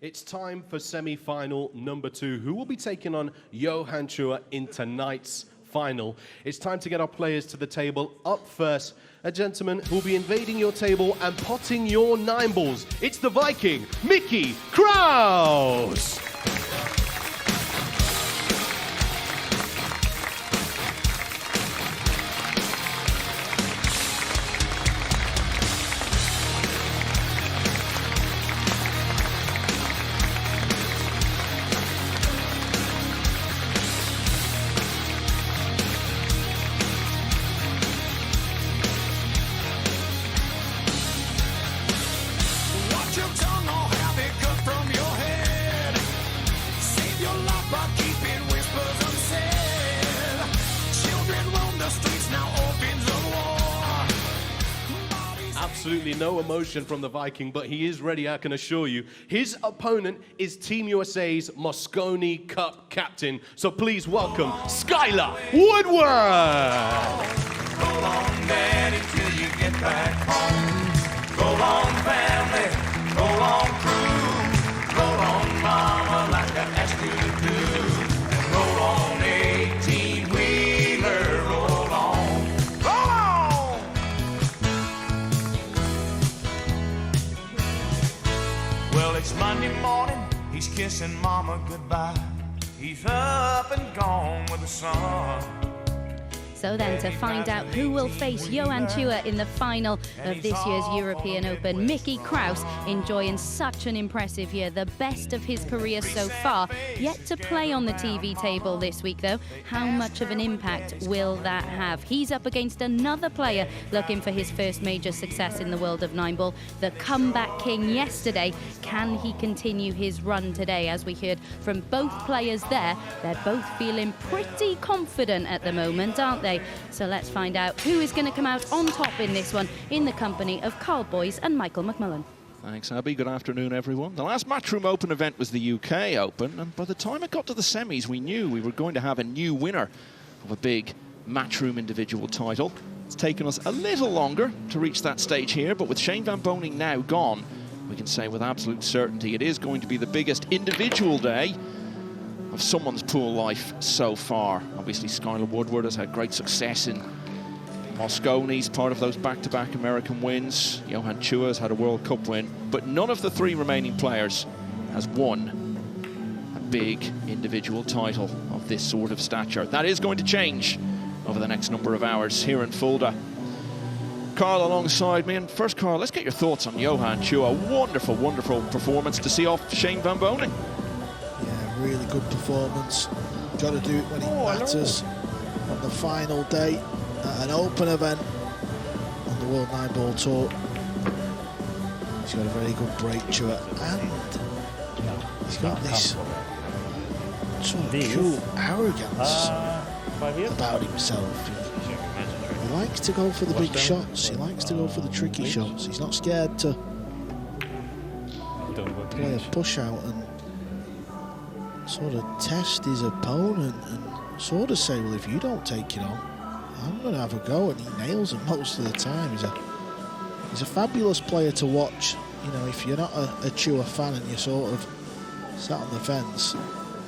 It's time for semi-final number 2. Who will be taking on Johann Chua in tonight's final? It's time to get our players to the table. Up first, a gentleman who will be invading your table and potting your 9 balls. It's the Viking, Mickey Kraus! Absolutely no emotion from the Viking, but he is ready, I can assure you. His opponent is Team USA's Moscone Cup captain. So please welcome Skylar Woodward! Go on, Daddy, till you get back home. Go on, family, go on, crew. Roll on, mama, like I asked you to do. And roll on, 18-wheeler, roll on. Roll on! Well, it's Monday morning, he's kissing mama goodbye. He's up and gone with the sun. So then, to find out who will face Johann Chua in the final of this year's European Open, Mickey Kraus enjoying such an impressive year, the best of his career so far. Yet to play on the TV table this week, though. How much of an impact will that have? He's up against another player looking for his first major success in the world of 9-ball, the comeback king yesterday. Can he continue his run today? As we heard from both players there, they're both feeling pretty confident at the moment, aren't they? So let's find out who is going to come out on top in this one, in the company of Carl Boyes and Michael McMullen. Thanks, Abby. Good afternoon, everyone. The last Matchroom Open event was the UK Open, and by the time it got to the semis, we knew we were going to have a new winner of a big Matchroom individual title. It's taken us a little longer to reach that stage here, but with Shane Van Boening now gone, we can say with absolute certainty it is going to be the biggest individual day of someone's pool life so far. Obviously, Skylar Woodward has had great success in Mosconi's part of those back-to-back American wins. Johann Chua has had a World Cup win, but none of the three remaining players has won a big individual title of this sort of stature. That is going to change over the next number of hours here in Fulda. Carl alongside me, and first, Carl, let's get your thoughts on Johann Chua. Wonderful, wonderful performance to see off Shane Van Boening. Yeah, really good performance. Got to do it when it matters. On the final day at an open event on the World 9-Ball Tour. He's got a very good break to it, and he's got this sort of cool arrogance about himself. He likes to go for the big shots, he likes to go for the tricky shots. He's not scared to play a push out and sort of test his opponent and sort of say, well, if you don't take it on, I'm going to have a go, and he nails it most of the time. He's a fabulous player to watch. You know, if you're not a Chua fan and you're sort of sat on the fence,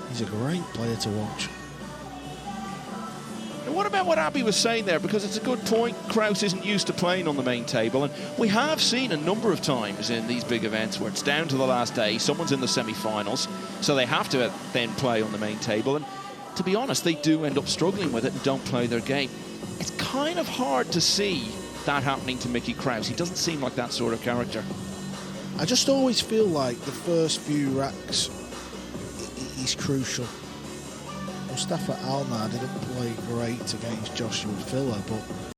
he's a great player to watch. And what about what Abby was saying there? Because it's a good point. Kraus isn't used to playing on the main table, and we have seen a number of times in these big events where it's down to the last day, someone's in the semi-finals, so they have to then play on the main table, and to be honest, they do end up struggling with it and don't play their game. It's kind of hard to see that happening to Mickey Kraus. He doesn't seem like that sort of character. I just always feel like the first few racks, he's crucial. Mustafa Alnar didn't play great against Joshua Filler, but